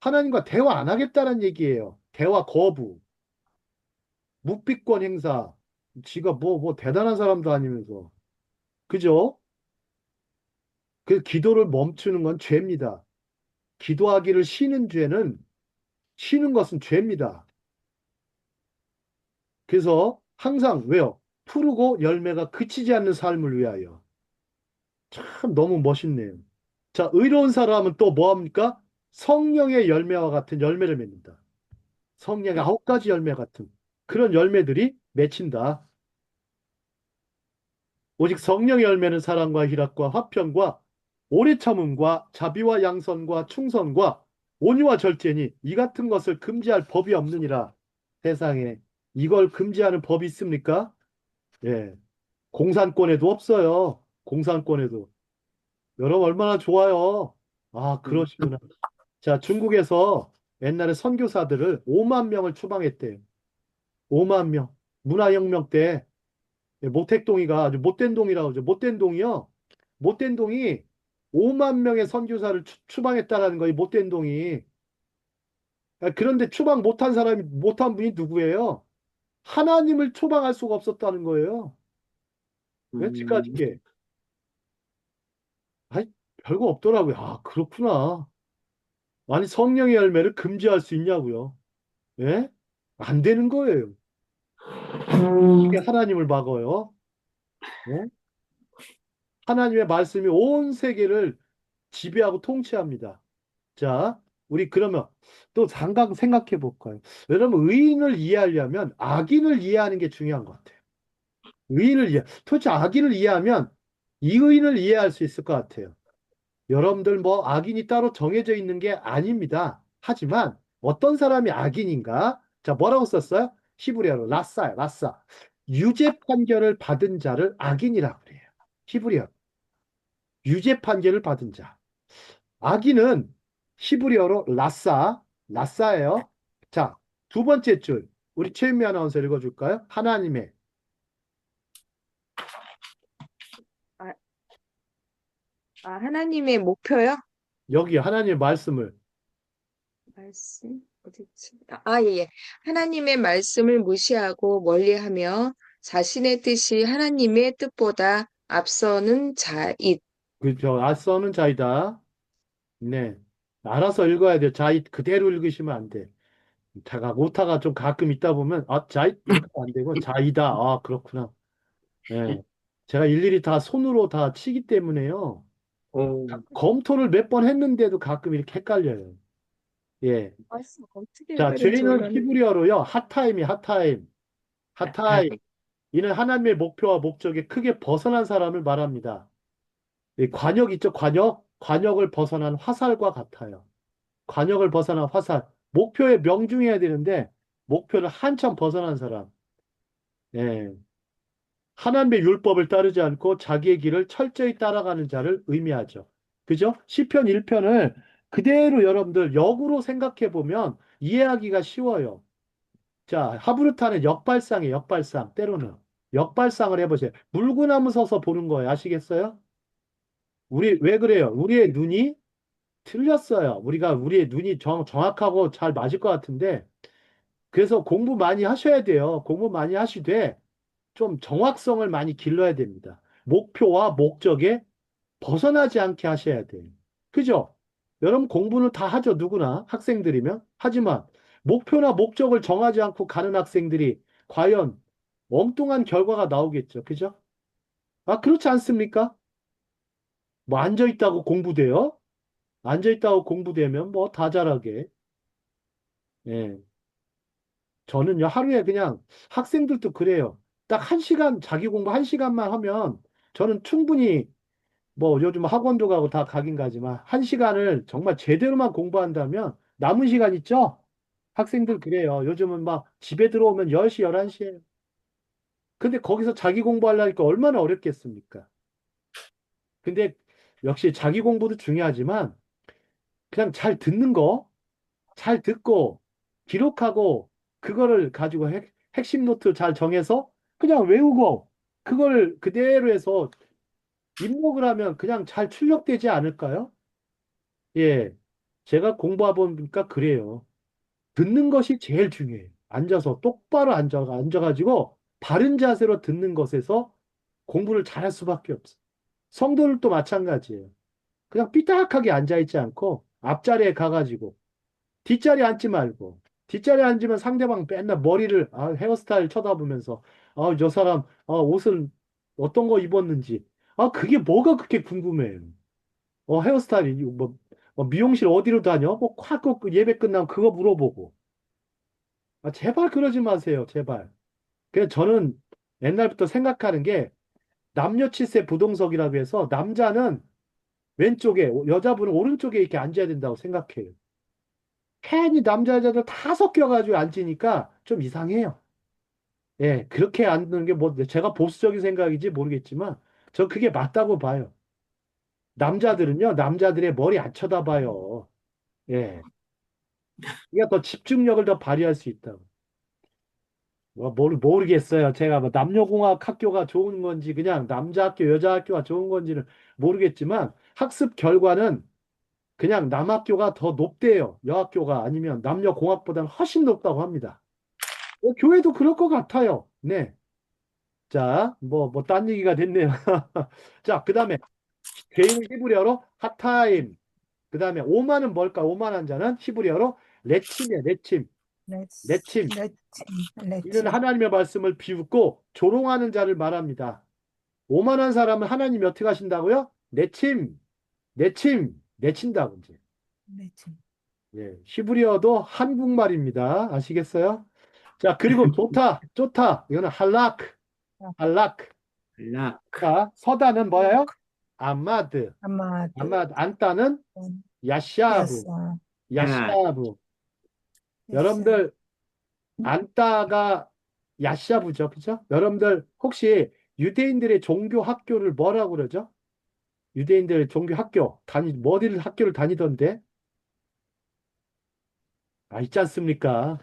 하나님과 대화 안 하겠다는 얘기예요. 대화 거부. 묵비권 행사. 지가 뭐 대단한 사람도 아니면서. 그죠? 그 기도를 멈추는 건 죄입니다. 기도하기를 쉬는 것은 죄입니다. 그래서 항상 왜요? 푸르고 열매가 그치지 않는 삶을 위하여. 참 너무 멋있네요. 자, 의로운 사람은 또 뭐 합니까? 성령의 열매와 같은 열매를 맺는다. 성령의 9가지 열매 같은 그런 열매들이 맺힌다. 오직 성령의 열매는 사랑과 희락과 화평과 오래 참음과 자비와 양선과 충성과 온유와 절제니 이 같은 것을 금지할 법이 없느니라. 세상에 이걸 금지하는 법이 있습니까? 예. 공산권에도 없어요. 공산권에도. 여러분 얼마나 좋아요. 아, 그러시구나. 자, 중국에서 옛날에 선교사들을 5만 명을 추방했대요. 5만 명. 문화혁명 때 모택동이가 아주 못된 동이라고 하죠. 못된 동이요. 못된 동이 5만 명의 선교사를 추방했다라는 거예요. 못된 동이. 아, 그런데 추방 못한 사람이 못한 분이 누구예요? 하나님을 추방할 수가 없었다는 거예요. 왜 지금까지 게? 아니, 별거 없더라고요. 아, 그렇구나. 아니, 성령의 열매를 금지할 수 있냐고요. 예? 안 되는 거예요. 이게 하나님을 막어요. 예? 하나님의 말씀이 온 세계를 지배하고 통치합니다. 자, 우리 그러면 또 잠깐 생각해 볼까요? 여러분, 의인을 이해하려면 악인을 이해하는 게 중요한 것 같아요. 도대체 악인을 이해하면 이의인을 이해할 수 있을 것 같아요. 여러분들 뭐 악인이 따로 정해져 있는 게 아닙니다. 하지만 어떤 사람이 악인인가? 자, 뭐라고 썼어요? 히브리어로 라싸요, 라싸. 유죄 판결을 받은 자를 악인이라고 그래요. 히브리어. 유죄 판결을 받은 자. 악인은 히브리어로 라싸, 라싸예요. 자, 두 번째 줄. 우리 최은미 아나운서 읽어줄까요? 하나님의. 아, 하나님의 목표요? 여기 하나님의 말씀을. 말씀 어디지? 예, 예. 하나님의 말씀을 무시하고 멀리하며 자신의 뜻이 하나님의 뜻보다 앞서는 자잇. 그죠. 낯서는 자이다. 네. 알아서 읽어야 돼요. 자이 그대로 읽으시면 안 돼. 오타가 좀 가끔 있다 보면, 아, 자이, 이렇게 안 되고, 자이다. 아, 그렇구나. 예. 제가 일일이 다 손으로 다 치기 때문에요. 검토를 몇 번 했는데도 가끔 이렇게 헷갈려요. 예. 말씀 어떻게 자, 헷갈릴지 죄인은 몰랐네. 히브리어로요, 핫타임이 핫타임. 핫타임. 이는 하나님의 목표와 목적에 크게 벗어난 사람을 말합니다. 이 관역 있죠, 관역? 관역을 벗어난 화살과 같아요. 관역을 벗어난 화살. 목표에 명중해야 되는데, 목표를 한참 벗어난 사람. 예. 하나님의 율법을 따르지 않고 자기의 길을 철저히 따라가는 자를 의미하죠. 그죠? 시편 1편을 그대로 여러분들 역으로 생각해 보면 이해하기가 쉬워요. 자, 하브르타는 역발상이에요, 역발상. 때로는. 역발상을 해보세요. 물구나무 서서 보는 거예요. 아시겠어요? 왜 그래요? 우리의 눈이 틀렸어요. 우리의 눈이 정확하고 잘 맞을 것 같은데, 그래서 공부 많이 하셔야 돼요. 공부 많이 하시되, 좀 정확성을 많이 길러야 됩니다. 목표와 목적에 벗어나지 않게 하셔야 돼요. 그죠? 여러분 공부는 다 하죠. 누구나 학생들이면. 하지만 목표나 목적을 정하지 않고 가는 학생들이 과연 엉뚱한 결과가 나오겠죠. 그죠? 아, 그렇지 않습니까? 뭐 앉아있다고 공부돼요? 앉아있다고 공부되면 뭐 다 잘하게. 예. 저는요, 하루에 그냥 학생들도 그래요. 딱 1시간, 자기 공부 1시간만 하면 저는 충분히 뭐 요즘 학원도 가고 다 가긴 가지만 1시간을 정말 제대로만 공부한다면 남은 시간 있죠? 학생들 그래요. 요즘은 막 집에 들어오면 10시, 11시에요. 근데 거기서 자기 공부하려니까 얼마나 어렵겠습니까? 근데 역시 자기 공부도 중요하지만 그냥 잘 듣는 거, 잘 듣고 기록하고 그거를 가지고 핵심 노트 잘 정해서 그냥 외우고 그걸 그대로 해서 입력을 하면 그냥 잘 출력되지 않을까요? 예. 제가 공부해 보니까 그래요. 듣는 것이 제일 중요해요. 앉아서 똑바로 앉아가지고 바른 자세로 듣는 것에서 공부를 잘할 수밖에 없어요. 성도들도 마찬가지예요. 그냥 삐딱하게 앉아있지 않고 앞자리에 가가지고 뒷자리에 앉지 말고 뒷자리에 앉으면 상대방 맨날 머리를 헤어스타일 쳐다보면서 저 사람 옷을 어떤 거 입었는지 그게 뭐가 그렇게 궁금해요. 헤어스타일이 미용실 어디로 다녀? 콱 예배 끝나면 그거 물어보고 제발 그러지 마세요. 제발. 그래서 저는 옛날부터 생각하는 게 남녀 칠세 부동석이라고 해서 남자는 왼쪽에, 여자분은 오른쪽에 이렇게 앉아야 된다고 생각해요. 괜히 남자, 여자들 다 섞여가지고 앉으니까 좀 이상해요. 예, 그렇게 앉는 게 뭐, 제가 보수적인 생각인지 모르겠지만, 저 그게 맞다고 봐요. 남자들은요, 남자들의 머리 안 쳐다봐요. 예. 그러니까 더 집중력을 더 발휘할 수 있다고. 뭐, 모르겠어요. 제가 뭐 남녀공학 학교가 좋은 건지, 그냥 남자 학교, 여자 학교가 좋은 건지는 모르겠지만, 학습 결과는 그냥 남학교가 더 높대요. 여학교가 아니면 남녀공학보다는 훨씬 높다고 합니다. 교회도 그럴 것 같아요. 네. 자, 딴 얘기가 됐네요. 자, 그 다음에, 죄인을 히브리어로 핫타임. 그 다음에, 오만은 뭘까? 오만한 자는 히브리어로 레침이야, 레침. 레침. 이는 레침. 하나님의 말씀을 비웃고 조롱하는 자를 말합니다. 오만한 사람은 하나님이 어떻게 하신다고요? 내침, 내친다고 이제. 레침. 예, 히브리어도 한국말입니다. 아시겠어요? 자, 그리고 좋다. 이거는 할락. 락, 자, 서다는 뭐예요? 아마드. 아마드. 안다는 야샤브. 야사. 야, 야샤브. 여러분들, 안다가 야샤브죠. 그죠? 여러분들, 혹시 유대인들의 종교 학교를 뭐라고 그러죠? 유대인들 종교 학교, 어디를 학교를 다니던데? 아, 있지 않습니까?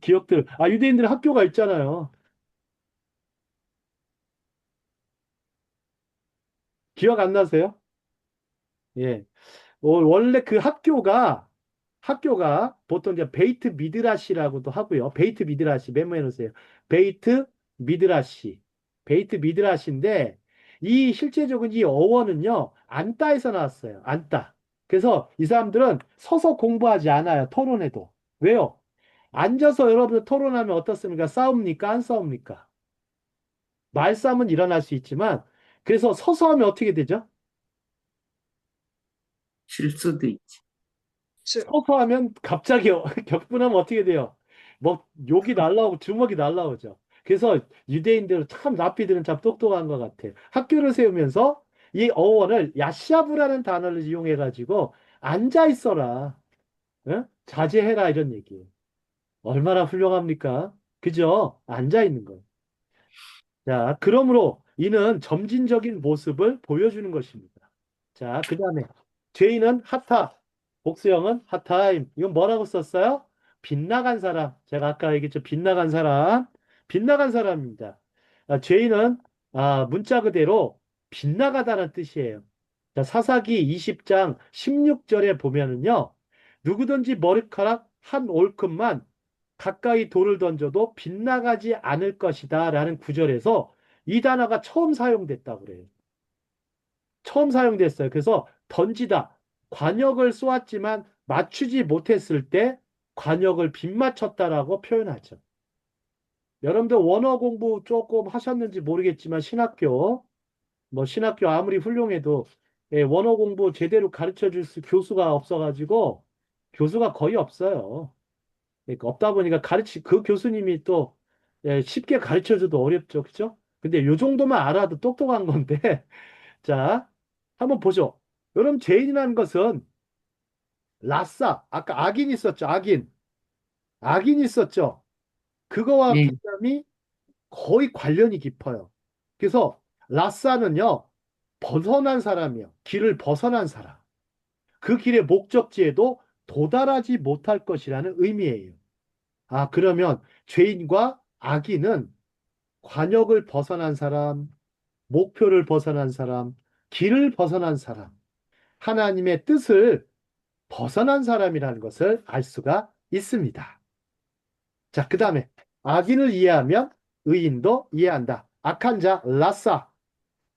기억들. 아, 유대인들 학교가 있잖아요. 기억 안 나세요? 예. 원래 그 학교가 보통 이제 베이트 미드라시라고도 하고요. 베이트 미드라시, 메모해 놓으세요. 베이트 미드라시. 베이트 미드라시인데, 실제적인 이 어원은요, 안따에서 나왔어요. 안따. 그래서 이 사람들은 서서 공부하지 않아요. 토론해도. 왜요? 앉아서 여러분들 토론하면 어떻습니까? 싸웁니까? 안 싸웁니까? 말싸움은 일어날 수 있지만, 그래서 서서 하면 어떻게 되죠? 실수도 있지. 서서 하면 갑자기 격분하면 어떻게 돼요? 뭐 욕이 날라오고 주먹이 날라오죠. 그래서 유대인들은 참 랍비들은 참 똑똑한 것 같아요. 학교를 세우면서 이 어원을 야시아부라는 단어를 이용해 가지고 앉아 있어라, 응? 자제해라 이런 얘기예요. 얼마나 훌륭합니까? 그죠? 앉아 있는 거예요. 자, 그러므로 이는 점진적인 모습을 보여주는 것입니다. 자, 그 다음에 죄인은 복수형은 핫타임. 이건 뭐라고 썼어요? 빗나간 사람. 제가 아까 얘기했죠. 빗나간 사람입니다. 죄인은 문자 그대로 빗나가다는 뜻이에요. 자, 사사기 20장 16절에 보면은요. 누구든지 머리카락 한 올큼만 가까이 돌을 던져도 빗나가지 않을 것이다 라는 구절에서 이 단어가 처음 사용됐다고 그래요. 처음 사용됐어요. 그래서 던지다. 관역을 쏘았지만 맞추지 못했을 때 관역을 빗맞췄다라고 표현하죠. 여러분들 원어 공부 조금 하셨는지 모르겠지만 신학교 아무리 훌륭해도 원어 공부 제대로 가르쳐 줄 교수가 없어가지고 교수가 거의 없어요. 그러니까 없다 보니까 그 교수님이 또 쉽게 가르쳐줘도 어렵죠. 그죠? 근데 요 정도만 알아도 똑똑한 건데, 자, 한번 보죠. 여러분, 죄인이라는 것은 아까 악인 있었죠. 악인 있었죠. 그거와 네, 개념이 거의 관련이 깊어요. 그래서 라싸는요, 벗어난 사람이요. 길을 벗어난 사람. 그 길의 목적지에도 도달하지 못할 것이라는 의미예요. 그러면 죄인과 악인은 관역을 벗어난 사람, 목표를 벗어난 사람, 길을 벗어난 사람, 하나님의 뜻을 벗어난 사람이라는 것을 알 수가 있습니다. 자, 그 다음에 악인을 이해하면 의인도 이해한다. 악한 자, 라싸.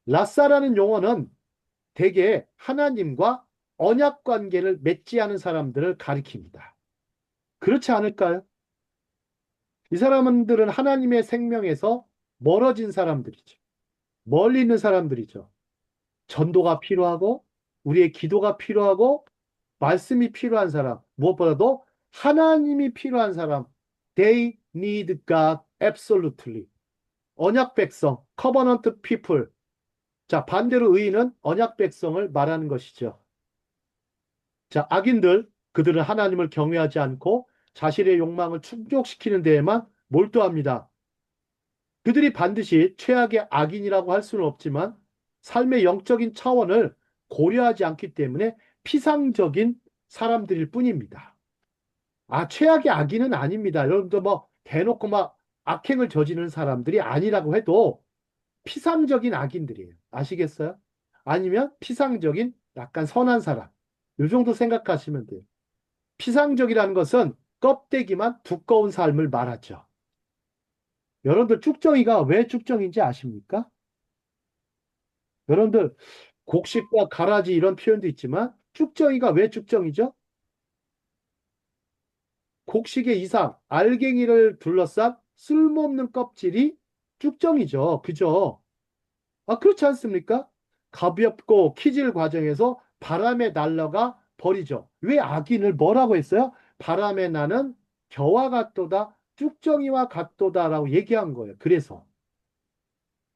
라싸라는 용어는 대개 하나님과 언약 관계를 맺지 않은 사람들을 가리킵니다. 그렇지 않을까요? 이 사람들은 하나님의 생명에서 멀어진 사람들이죠. 멀리 있는 사람들이죠. 전도가 필요하고, 우리의 기도가 필요하고, 말씀이 필요한 사람, 무엇보다도 하나님이 필요한 사람, They need God absolutely. 언약 백성, covenant people. 자, 반대로 의인은 언약 백성을 말하는 것이죠. 자, 악인들, 그들은 하나님을 경외하지 않고 자신의 욕망을 충족시키는 데에만 몰두합니다. 그들이 반드시 최악의 악인이라고 할 수는 없지만 삶의 영적인 차원을 고려하지 않기 때문에 피상적인 사람들일 뿐입니다. 아, 최악의 악인은 아닙니다. 여러분들 뭐 대놓고 막 악행을 저지르는 사람들이 아니라고 해도 피상적인 악인들이에요. 아시겠어요? 아니면 피상적인 약간 선한 사람. 이 정도 생각하시면 돼요. 피상적이라는 것은 껍데기만 두꺼운 삶을 말하죠. 여러분들 쭉정이가 왜 쭉정인지 아십니까? 여러분들 곡식과 가라지 이런 표현도 있지만 쭉정이가 왜 쭉정이죠? 곡식의 이상, 알갱이를 둘러싼 쓸모없는 껍질이 쭉정이죠. 그죠? 아, 그렇지 않습니까? 가볍고 키질 과정에서 바람에 날아가 버리죠. 왜 악인을 뭐라고 했어요? 바람에 나는 겨와 같도다, 쭉정이와 같도다라고 얘기한 거예요. 그래서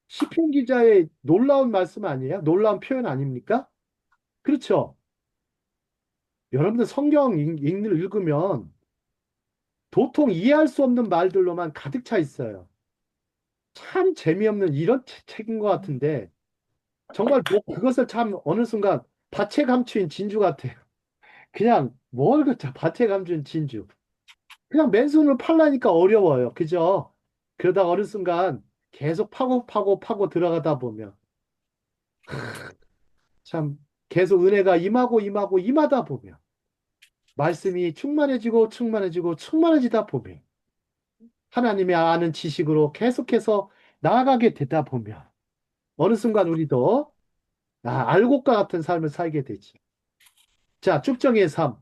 시편 기자의 놀라운 말씀 아니에요? 놀라운 표현 아닙니까? 그렇죠? 여러분들 성경 읽으면 도통 이해할 수 없는 말들로만 가득 차 있어요. 참 재미없는 이런 책인 것 같은데 정말 뭐 그것을 참 어느 순간 밭에 감추인 진주 같아요. 그냥 뭘 그자 밭에 감춘 진주. 그냥 맨손으로 팔라니까 어려워요. 그죠? 그러다 어느 순간 계속 파고 파고 파고 들어가다 보면 참 계속 은혜가 임하고 임하고 임하다 보면 말씀이 충만해지고 충만해지고 충만해지다 보면 하나님의 아는 지식으로 계속해서 나아가게 되다 보면 어느 순간 우리도 알곡과 같은 삶을 살게 되지. 자, 쭉정의 삶.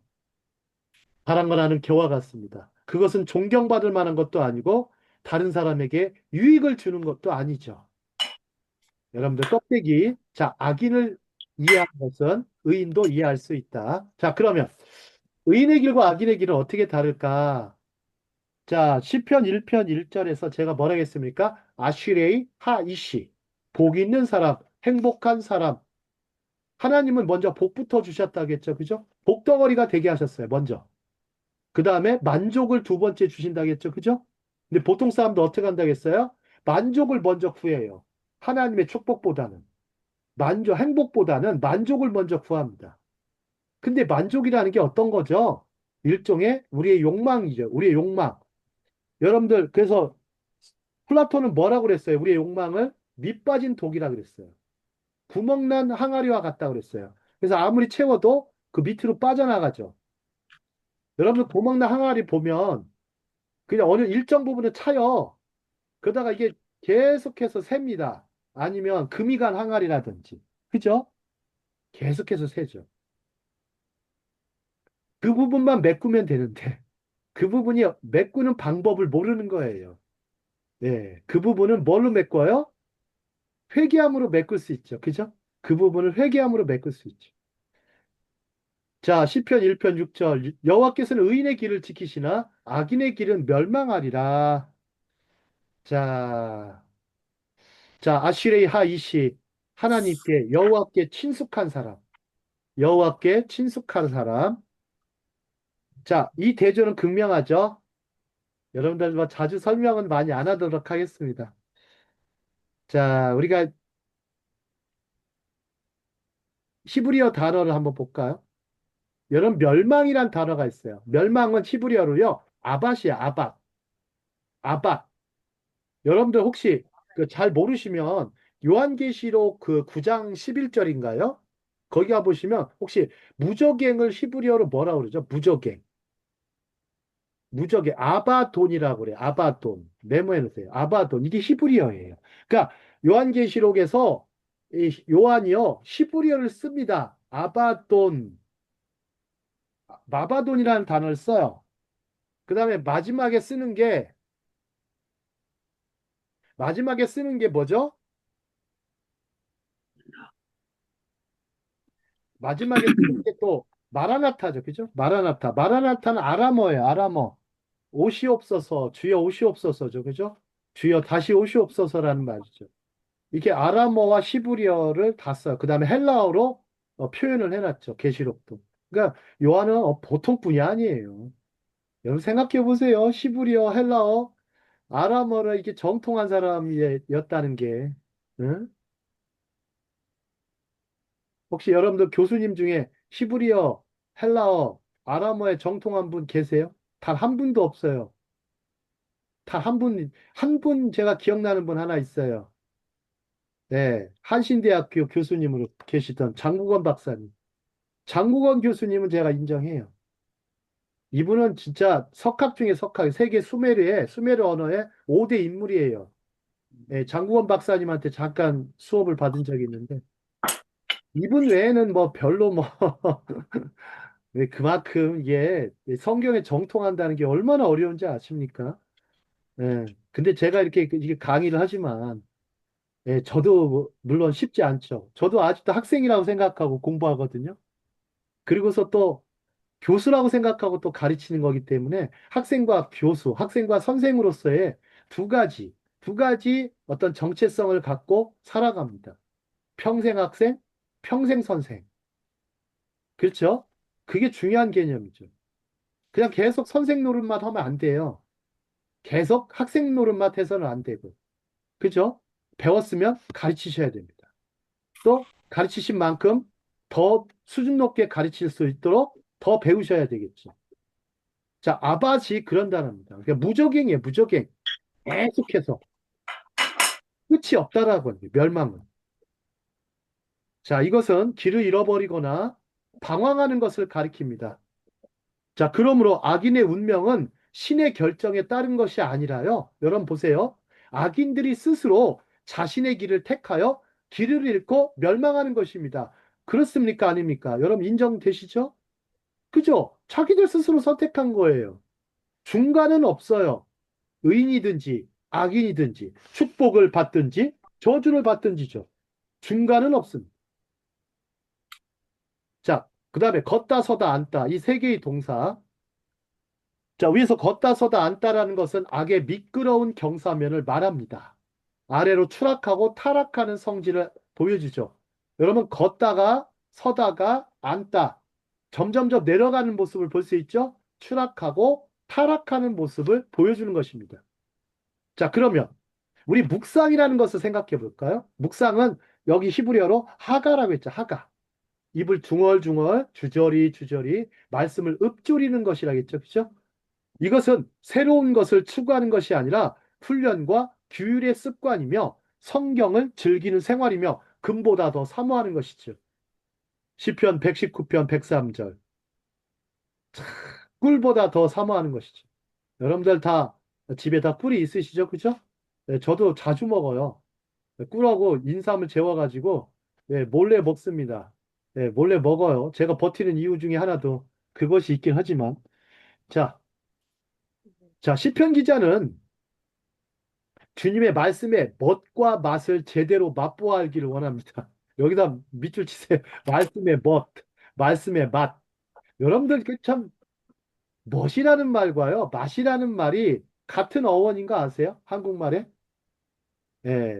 바람과 나는 겨와 같습니다. 그것은 존경받을 만한 것도 아니고 다른 사람에게 유익을 주는 것도 아니죠. 여러분들 껍데기. 자, 악인을 이해하는 것은 의인도 이해할 수 있다. 자, 그러면 의인의 길과 악인의 길은 어떻게 다를까? 자, 시편 1편 1절에서 제가 뭐라 했습니까? 아쉬레이 하이시. 복 있는 사람, 행복한 사람. 하나님은 먼저 복부터 주셨다겠죠. 그죠? 복덩어리가 되게 하셨어요. 먼저. 그 다음에 만족을 두 번째 주신다겠죠. 그죠? 근데 보통 사람도 어떻게 한다겠어요? 만족을 먼저 구해요. 하나님의 축복보다는. 행복보다는 만족을 먼저 구합니다. 근데 만족이라는 게 어떤 거죠? 일종의 우리의 욕망이죠. 우리의 욕망. 여러분들, 그래서 플라톤은 뭐라고 그랬어요? 우리의 욕망을 밑 빠진 독이라 그랬어요. 구멍난 항아리와 같다 그랬어요. 그래서 아무리 채워도 그 밑으로 빠져나가죠. 여러분들 구멍난 항아리 보면 그냥 어느 일정 부분을 차요. 그러다가 이게 계속해서 셉니다. 아니면 금이 간 항아리라든지. 그죠? 계속해서 새죠. 그 부분만 메꾸면 되는데 그 부분이 메꾸는 방법을 모르는 거예요. 네. 그 부분은 뭘로 메꿔요? 회개함으로 메꿀 수 있죠. 그죠? 그 부분을 회개함으로 메꿀 수 있죠. 자, 시편 1편 6절. 여호와께서는 의인의 길을 지키시나 악인의 길은 멸망하리라. 자, 아시레이 하이시. 하나님께 여호와께 친숙한 사람. 여호와께 친숙한 사람. 자, 이 대조는 극명하죠. 여러분들 뭐 자주 설명은 많이 안 하도록 하겠습니다. 자, 우리가 히브리어 단어를 한번 볼까요? 여러분 멸망이란 단어가 있어요. 멸망은 히브리어로요. 아밧이야, 아밧. 아밧. 여러분들 혹시 그 잘 모르시면 요한계시록 그 9장 11절인가요? 거기 가 보시면 혹시 무저갱을 히브리어로 뭐라고 그러죠? 무저갱. 무적의 아바돈이라고 그래요. 아바돈. 메모해 놓으세요. 아바돈. 이게 히브리어예요. 그러니까 요한계시록에서 이 요한이요. 히브리어를 씁니다. 아바돈. 마바돈이라는 단어를 써요. 그 다음에 마지막에 쓰는 게 뭐죠? 마지막에 쓰는 게 또 마라나타죠. 그죠? 마라나타. 마라나타는 아람어예요. 아람어. 오시옵소서, 주여 오시옵소서죠. 그죠? 주여 다시 오시옵소서라는 말이죠. 이게 아람어와 히브리어를 다 써요. 그 다음에 헬라어로 표현을 해놨죠. 계시록도. 그러니까 요한은 보통 분이 아니에요. 여러분 생각해 보세요. 히브리어, 헬라어, 아람어를 이게 정통한 사람이었다는 게, 응? 혹시 여러분들 교수님 중에 히브리어, 헬라어, 아람어에 정통한 분 계세요? 단 한 분도 없어요. 단 한 분 제가 기억나는 분 하나 있어요. 네, 한신대학교 교수님으로 계시던 장국원 박사님. 장국원 교수님은 제가 인정해요. 이분은 진짜 석학 중에 석학, 세계 수메르 언어의 5대 인물이에요. 네, 장국원 박사님한테 잠깐 수업을 받은 적이 있는데, 이분 외에는 뭐 별로 뭐, 왜 그만큼 이게 성경에 정통한다는 게 얼마나 어려운지 아십니까? 예. 근데 제가 이렇게 강의를 하지만, 예, 저도 물론 쉽지 않죠. 저도 아직도 학생이라고 생각하고 공부하거든요. 그리고서 또 교수라고 생각하고 또 가르치는 거기 때문에 학생과 교수, 학생과 선생으로서의 두 가지 어떤 정체성을 갖고 살아갑니다. 평생 학생, 평생 선생. 그렇죠? 그게 중요한 개념이죠. 그냥 계속 선생 노릇만 하면 안 돼요. 계속 학생 노릇만 해서는 안 되고. 그죠? 배웠으면 가르치셔야 됩니다. 또 가르치신 만큼 더 수준 높게 가르칠 수 있도록 더 배우셔야 되겠죠. 자, 아바시 그런 단어입니다. 그러니까 무적행이에요, 무적행. 계속해서. 끝이 없다라고 합니다, 멸망은. 자, 이것은 길을 잃어버리거나 방황하는 것을 가리킵니다. 자, 그러므로 악인의 운명은 신의 결정에 따른 것이 아니라요. 여러분 보세요. 악인들이 스스로 자신의 길을 택하여 길을 잃고 멸망하는 것입니다. 그렇습니까? 아닙니까? 여러분 인정되시죠? 그죠? 자기들 스스로 선택한 거예요. 중간은 없어요. 의인이든지 악인이든지 축복을 받든지 저주를 받든지죠. 중간은 없습니다. 자, 그 다음에 걷다 서다 앉다 이 세 개의 동사. 자, 위에서 걷다 서다 앉다라는 것은 악의 미끄러운 경사면을 말합니다. 아래로 추락하고 타락하는 성질을 보여주죠. 여러분 걷다가 서다가 앉다 점점점 내려가는 모습을 볼 수 있죠? 추락하고 타락하는 모습을 보여주는 것입니다. 자, 그러면 우리 묵상이라는 것을 생각해 볼까요? 묵상은 여기 히브리어로 하가라고 했죠. 하가. 입을 중얼중얼 주저리 말씀을 읊조리는 것이라겠죠. 그죠? 이것은 새로운 것을 추구하는 것이 아니라 훈련과 규율의 습관이며 성경을 즐기는 생활이며 금보다 더 사모하는 것이죠. 시편 119편 103절. 꿀보다 더 사모하는 것이죠. 여러분들 다 집에 다 꿀이 있으시죠? 그죠? 네, 저도 자주 먹어요. 꿀하고 인삼을 재워가지고 몰래 먹습니다. 몰래 먹어요. 제가 버티는 이유 중에 하나도 그것이 있긴 하지만 자, 시편 기자는 주님의 말씀의 멋과 맛을 제대로 맛보아 알기를 원합니다. 여기다 밑줄 치세요. 말씀의 멋, 말씀의 맛. 여러분들 그참 멋이라는 말과요, 맛이라는 말이 같은 어원인 거 아세요? 한국말에?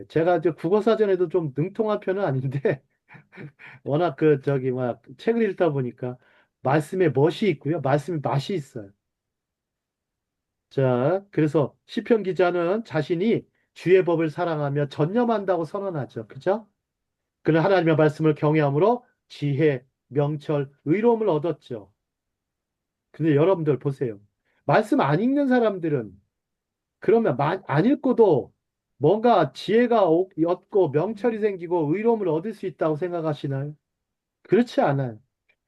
제가 이제 국어사전에도 좀 능통한 편은 아닌데 워낙 막 책을 읽다 보니까 말씀에 멋이 있고요. 말씀에 맛이 있어요. 자, 그래서 시편 기자는 자신이 주의 법을 사랑하며 전념한다고 선언하죠. 그죠? 그는 하나님의 말씀을 경외함으로 지혜, 명철, 의로움을 얻었죠. 근데 여러분들 보세요. 말씀 안 읽는 사람들은 그러면 안 읽고도 뭔가 지혜가 얻고 명철이 생기고 의로움을 얻을 수 있다고 생각하시나요? 그렇지 않아요.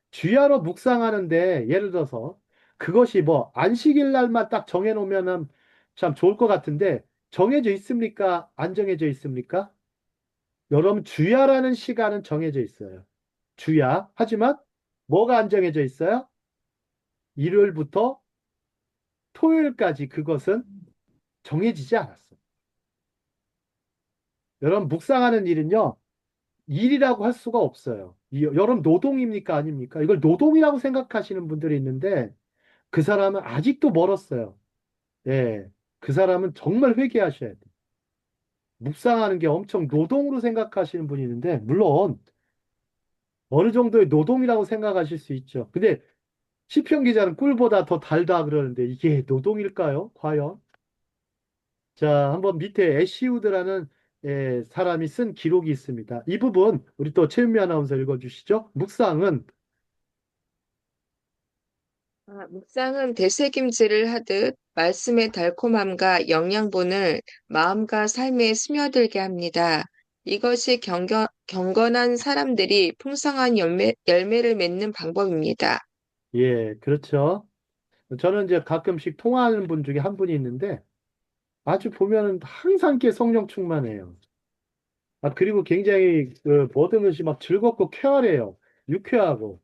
주야로 묵상하는데 예를 들어서 그것이 뭐 안식일 날만 딱 정해놓으면은 참 좋을 것 같은데 정해져 있습니까? 안 정해져 있습니까? 여러분 주야라는 시간은 정해져 있어요. 주야. 하지만 뭐가 안 정해져 있어요? 일요일부터 토요일까지 그것은 정해지지 않았어요. 여러분 묵상하는 일은요. 일이라고 할 수가 없어요. 여러분 노동입니까? 아닙니까? 이걸 노동이라고 생각하시는 분들이 있는데 그 사람은 아직도 멀었어요. 예, 그 사람은 정말 회개하셔야 돼요. 묵상하는 게 엄청 노동으로 생각하시는 분이 있는데, 물론 어느 정도의 노동이라고 생각하실 수 있죠. 근데 시편 기자는 꿀보다 더 달다 그러는데 이게 노동일까요? 과연? 자, 한번 밑에 애시우드라는 사람이 쓴 기록이 있습니다. 이 부분 우리 또 최은미 아나운서 읽어주시죠. 묵상은 묵상은 되새김질을 하듯 말씀의 달콤함과 영양분을 마음과 삶에 스며들게 합니다. 이것이 경건한 사람들이 풍성한 열매를 맺는 방법입니다. 예, 그렇죠. 저는 이제 가끔씩 통화하는 분 중에 한 분이 있는데 아주 보면은 항상 이렇게 성령 충만해요. 그리고 굉장히 그 모든 것이 막 즐겁고 쾌활해요. 유쾌하고.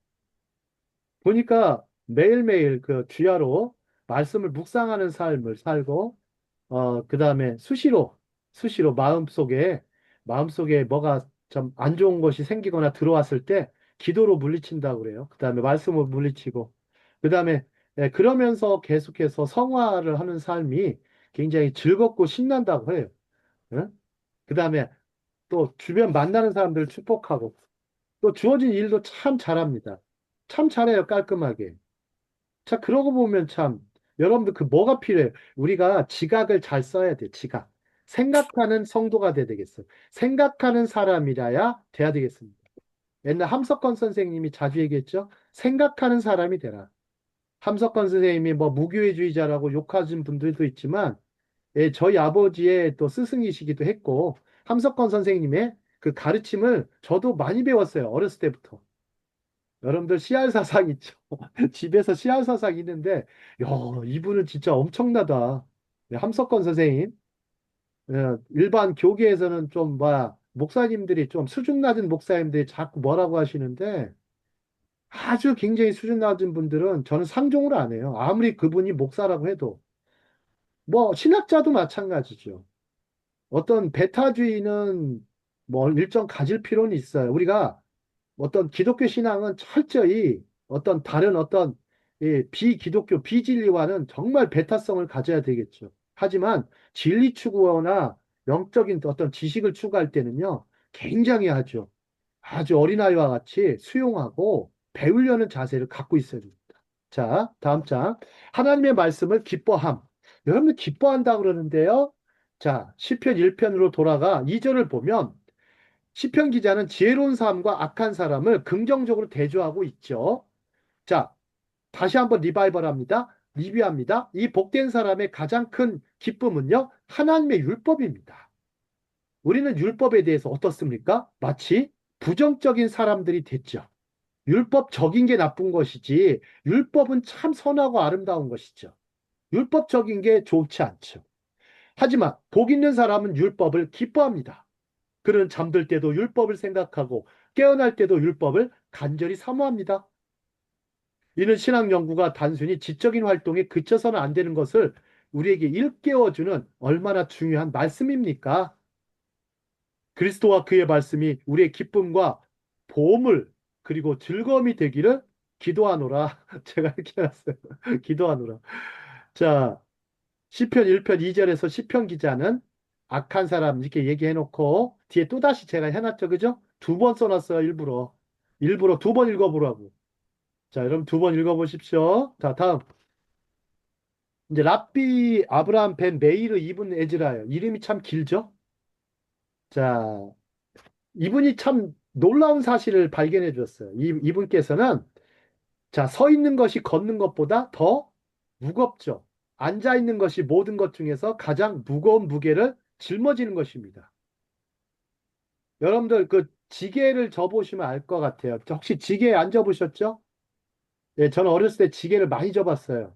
보니까 매일매일 그 주야로 말씀을 묵상하는 삶을 살고, 그 다음에 수시로 마음속에 뭐가 좀 안 좋은 것이 생기거나 들어왔을 때 기도로 물리친다고 그래요. 그 다음에 말씀으로 물리치고, 그 다음에 그러면서 계속해서 성화를 하는 삶이 굉장히 즐겁고 신난다고 해요. 그 다음에 또 주변 만나는 사람들을 축복하고, 또 주어진 일도 참 잘합니다. 참 잘해요, 깔끔하게. 자, 그러고 보면 참, 여러분들 그 뭐가 필요해요? 우리가 지각을 잘 써야 돼, 지각. 생각하는 성도가 돼야 되겠어. 생각하는 사람이라야 돼야 되겠습니다. 옛날 함석권 선생님이 자주 얘기했죠? 생각하는 사람이 되라. 함석권 선생님이 뭐 무교회주의자라고 욕하신 분들도 있지만, 저희 아버지의 또 스승이시기도 했고, 함석권 선생님의 그 가르침을 저도 많이 배웠어요, 어렸을 때부터. 여러분들 씨알 사상 있죠? 집에서 씨알 사상 있는데, 야, 이분은 진짜 엄청나다. 네, 함석권 선생님. 일반 교계에서는 좀, 목사님들이 좀 수준 낮은 목사님들이 자꾸 뭐라고 하시는데, 아주 굉장히 수준 낮은 분들은 저는 상종을 안 해요. 아무리 그분이 목사라고 해도. 뭐, 신학자도 마찬가지죠. 어떤 배타주의는 뭐 일정 가질 필요는 있어요. 우리가 어떤 기독교 신앙은 철저히 어떤 다른 어떤 비기독교, 비진리와는 정말 배타성을 가져야 되겠죠. 하지만 진리 추구나 영적인 어떤 지식을 추구할 때는요, 굉장히 아주 어린아이와 같이 수용하고 배우려는 자세를 갖고 있어야 됩니다. 자, 다음 장. 하나님의 말씀을 기뻐함. 여러분들 기뻐한다 그러는데요. 자, 시편 1편으로 돌아가 2절을 보면 시편 기자는 지혜로운 사람과 악한 사람을 긍정적으로 대조하고 있죠. 자, 다시 한번 리뷰합니다. 이 복된 사람의 가장 큰 기쁨은요, 하나님의 율법입니다. 우리는 율법에 대해서 어떻습니까? 마치 부정적인 사람들이 됐죠. 율법적인 게 나쁜 것이지, 율법은 참 선하고 아름다운 것이죠. 율법적인 게 좋지 않죠. 하지만 복 있는 사람은 율법을 기뻐합니다. 그는 잠들 때도 율법을 생각하고 깨어날 때도 율법을 간절히 사모합니다. 이는 신학 연구가 단순히 지적인 활동에 그쳐서는 안 되는 것을 우리에게 일깨워주는 얼마나 중요한 말씀입니까? 그리스도와 그의 말씀이 우리의 기쁨과 보물 그리고 즐거움이 되기를 기도하노라. 제가 이렇게 해놨어요. 기도하노라. 자, 시편 1편 2절에서 시편 기자는 악한 사람 이렇게 얘기해놓고 뒤에 또다시 제가 해놨죠. 그죠? 두 번 써놨어요. 일부러 두 번 읽어보라고. 자, 여러분 두 번 읽어보십시오. 자, 다음. 이제 랍비 아브라함 벤 메이르 이분 에즈라예요. 이름이 참 길죠? 자, 이분이 참 놀라운 사실을 발견해 주었어요. 이분께서는 자, 서 있는 것이 걷는 것보다 더 무겁죠. 앉아 있는 것이 모든 것 중에서 가장 무거운 무게를 짊어지는 것입니다. 여러분들 그 지게를 져보시면 알 것 같아요. 혹시 지게에 앉아보셨죠? 예, 저는 어렸을 때 지게를 많이 져봤어요.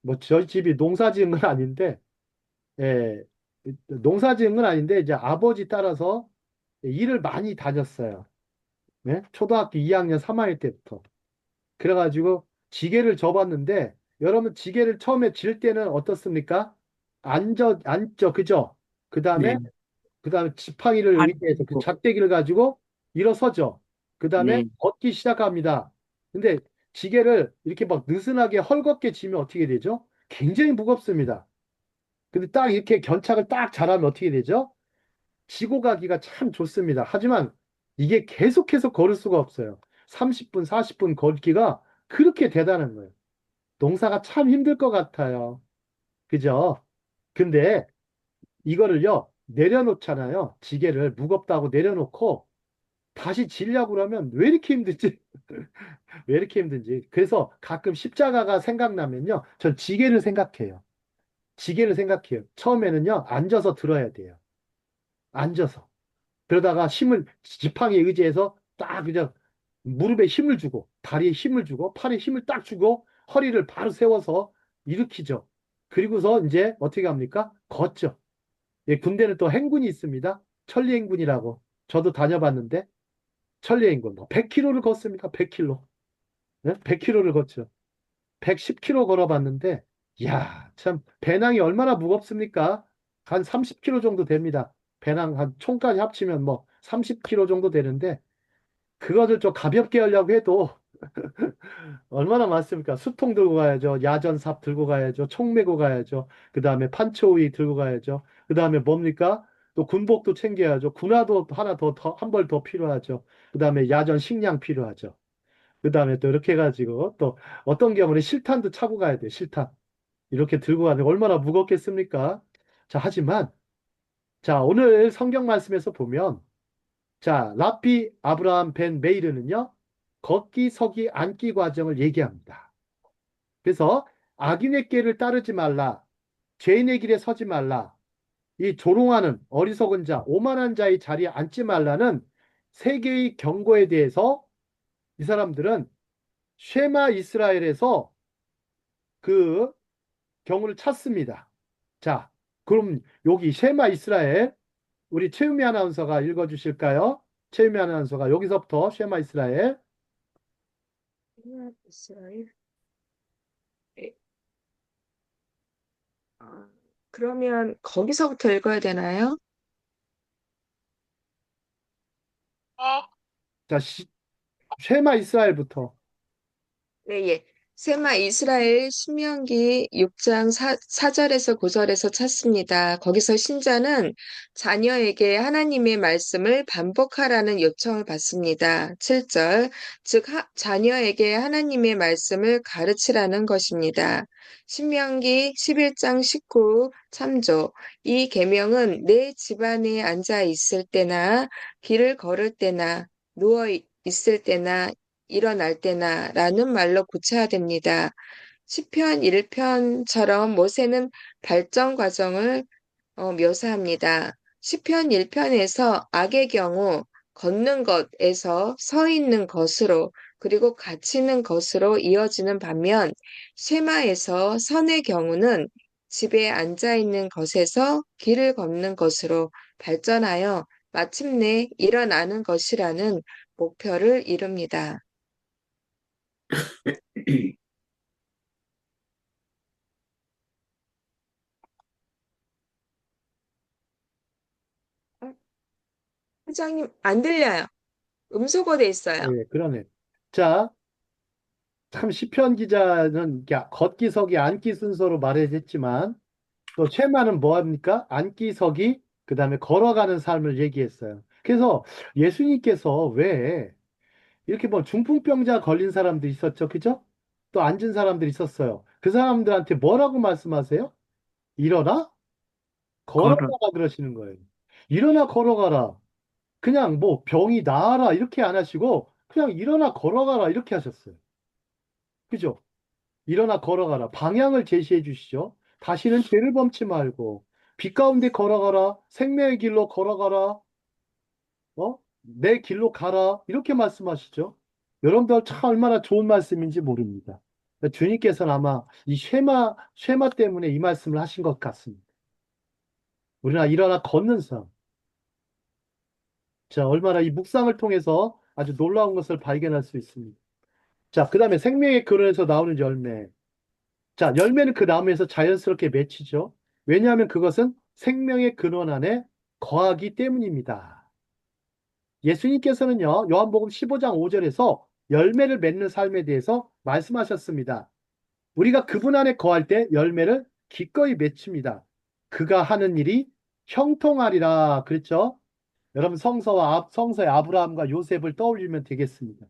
뭐 저희 집이 농사 지은 건 아닌데, 예, 농사 지은 건 아닌데 이제 아버지 따라서 일을 많이 다녔어요. 예? 초등학교 2학년, 3학년 때부터. 그래가지고 지게를 져봤는데 여러분 지게를 처음에 질 때는 어떻습니까? 앉죠, 그죠? 그 네, 다음에 지팡이를 위해서 그 아이고, 작대기를 가지고 일어서죠. 그 다음에 네, 걷기 시작합니다. 근데 지게를 이렇게 막 느슨하게 헐겁게 지면 어떻게 되죠? 굉장히 무겁습니다. 근데 딱 이렇게 견착을 딱 잘하면 어떻게 되죠? 지고 가기가 참 좋습니다. 하지만 이게 계속해서 걸을 수가 없어요. 30분, 40분 걷기가 그렇게 대단한 거예요. 농사가 참 힘들 것 같아요. 그죠? 근데 이거를요, 내려놓잖아요. 지게를 무겁다고 내려놓고 다시 지려고 그러면 왜 이렇게 힘든지, 왜 이렇게 힘든지. 그래서 가끔 십자가가 생각나면요, 전 지게를 생각해요. 지게를 생각해요. 처음에는요, 앉아서 들어야 돼요. 앉아서. 그러다가 힘을, 지팡이에 의지해서 딱 그냥 무릎에 힘을 주고, 다리에 힘을 주고, 팔에 힘을 딱 주고, 허리를 바로 세워서 일으키죠. 그리고서 이제 어떻게 합니까? 걷죠. 예, 군대는 또 행군이 있습니다. 천리행군이라고. 저도 다녀봤는데, 천리행군. 뭐 100km를 걷습니다. 100km. 네? 100km를 걷죠. 110km 걸어봤는데, 이야, 참, 배낭이 얼마나 무겁습니까? 한 30km 정도 됩니다. 배낭 한 총까지 합치면 뭐 30km 정도 되는데, 그것을 좀 가볍게 하려고 해도 얼마나 많습니까? 수통 들고 가야죠. 야전삽 들고 가야죠. 총 메고 가야죠. 그 다음에 판초이 들고 가야죠. 그 다음에 뭡니까? 또 군복도 챙겨야죠. 군화도 하나 한 벌 더 필요하죠. 그 다음에 야전 식량 필요하죠. 그 다음에 또 이렇게 해가지고 또 어떤 경우는 실탄도 차고 가야 돼요. 실탄. 이렇게 들고 가는 게 얼마나 무겁겠습니까? 자, 하지만 자, 오늘 성경 말씀에서 보면 자, 라피 아브라함 벤 메이르는요, 걷기, 서기, 앉기 과정을 얘기합니다. 그래서 악인의 길을 따르지 말라, 죄인의 길에 서지 말라, 이 조롱하는 어리석은 자, 오만한 자의 자리에 앉지 말라는 세 개의 경고에 대해서 이 사람들은 쉐마 이스라엘에서 그 경우를 찾습니다. 자, 그럼 여기 쉐마 이스라엘 우리 최유미 아나운서가 읽어주실까요? 최유미 아나운서가 여기서부터 쉐마 이스라엘. 이스라엘. 예. 그러면 거기서부터 읽어야 되나요? 자, 쉐마 이스라엘부터. 네, 예. 세마 이스라엘 신명기 6장 4절에서 9절에서 찾습니다. 거기서 신자는 자녀에게 하나님의 말씀을 반복하라는 요청을 받습니다. 7절, 즉 자녀에게 하나님의 말씀을 가르치라는 것입니다. 신명기 11장 19 참조. 이 계명은 내 집안에 앉아 있을 때나 길을 걸을 때나 누워 있을 때나 일어날 때나 라는 말로 고쳐야 됩니다. 시편 1편처럼 모세는 발전 과정을 묘사합니다. 시편 1편에서 악의 경우 걷는 것에서 서 있는 것으로 그리고 갇히는 것으로 이어지는 반면 쉐마에서 선의 경우는 집에 앉아 있는 것에서 길을 걷는 것으로 발전하여 마침내 일어나는 것이라는 목표를 이룹니다. 회장님, 안 들려요. 음소거 돼 있어요. 예, 그러네. 자, 참 시편 기자는 걷기, 서기, 앉기 순서로 말했지만 또 쉐마는 뭐 합니까? 앉기, 서기, 그 다음에 걸어가는 삶을 얘기했어요. 그래서 예수님께서 왜 이렇게 뭐 중풍병자 걸린 사람도 있었죠, 그죠? 또 앉은 사람들이 있었어요. 그 사람들한테 뭐라고 말씀하세요? 일어나 걸어. 걸어가라 그러시는 거예요. 일어나 걸어가라. 그냥 뭐 병이 나아라 이렇게 안 하시고 그냥 일어나 걸어가라 이렇게 하셨어요. 그죠? 일어나 걸어가라. 방향을 제시해 주시죠. 다시는 죄를 범치 말고 빛 가운데 걸어가라. 생명의 길로 걸어가라. 내 길로 가라. 이렇게 말씀하시죠. 여러분들 참 얼마나 좋은 말씀인지 모릅니다. 주님께서는 아마 이 쉐마 때문에 이 말씀을 하신 것 같습니다. 우리나 일어나 걷는 삶. 자, 얼마나 이 묵상을 통해서 아주 놀라운 것을 발견할 수 있습니다. 자, 그 다음에 생명의 근원에서 나오는 열매. 자, 열매는 그 나무에서 자연스럽게 맺히죠. 왜냐하면 그것은 생명의 근원 안에 거하기 때문입니다. 예수님께서는요, 요한복음 15장 5절에서 열매를 맺는 삶에 대해서 말씀하셨습니다. 우리가 그분 안에 거할 때 열매를 기꺼이 맺힙니다. 그가 하는 일이 형통하리라 그랬죠? 여러분 성서의 아브라함과 요셉을 떠올리면 되겠습니다.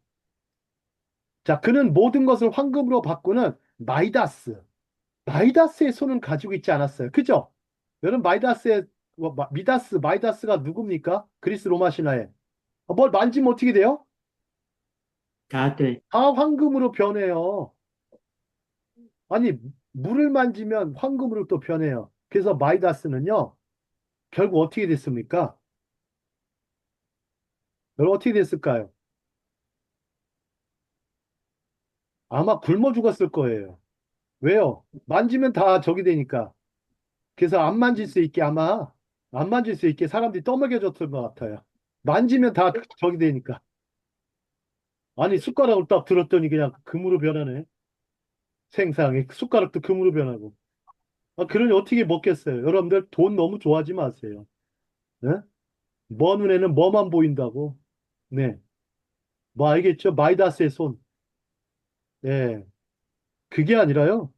자, 그는 모든 것을 황금으로 바꾸는 마이다스의 손은 가지고 있지 않았어요. 그죠? 여러분 마이다스가 누굽니까? 그리스 로마 신화에. 뭘 만지면 어떻게 돼요? 다 돼. 다 황금으로 변해요. 아니, 물을 만지면 황금으로 또 변해요. 그래서 마이다스는요, 결국 어떻게 됐습니까? 여러분 어떻게 됐을까요? 아마 굶어 죽었을 거예요. 왜요? 만지면 다 저기 되니까. 그래서 안 만질 수 있게 사람들이 떠먹여줬던 것 같아요. 만지면 다 저기 되니까. 아니, 숟가락을 딱 들었더니 그냥 금으로 변하네. 생상에 숟가락도 금으로 변하고. 아, 그러니 어떻게 먹겠어요? 여러분들 돈 너무 좋아하지 마세요. 네? 먼 눈에는 뭐만 보인다고. 네. 뭐 알겠죠? 마이다스의 손. 예. 그게 아니라요.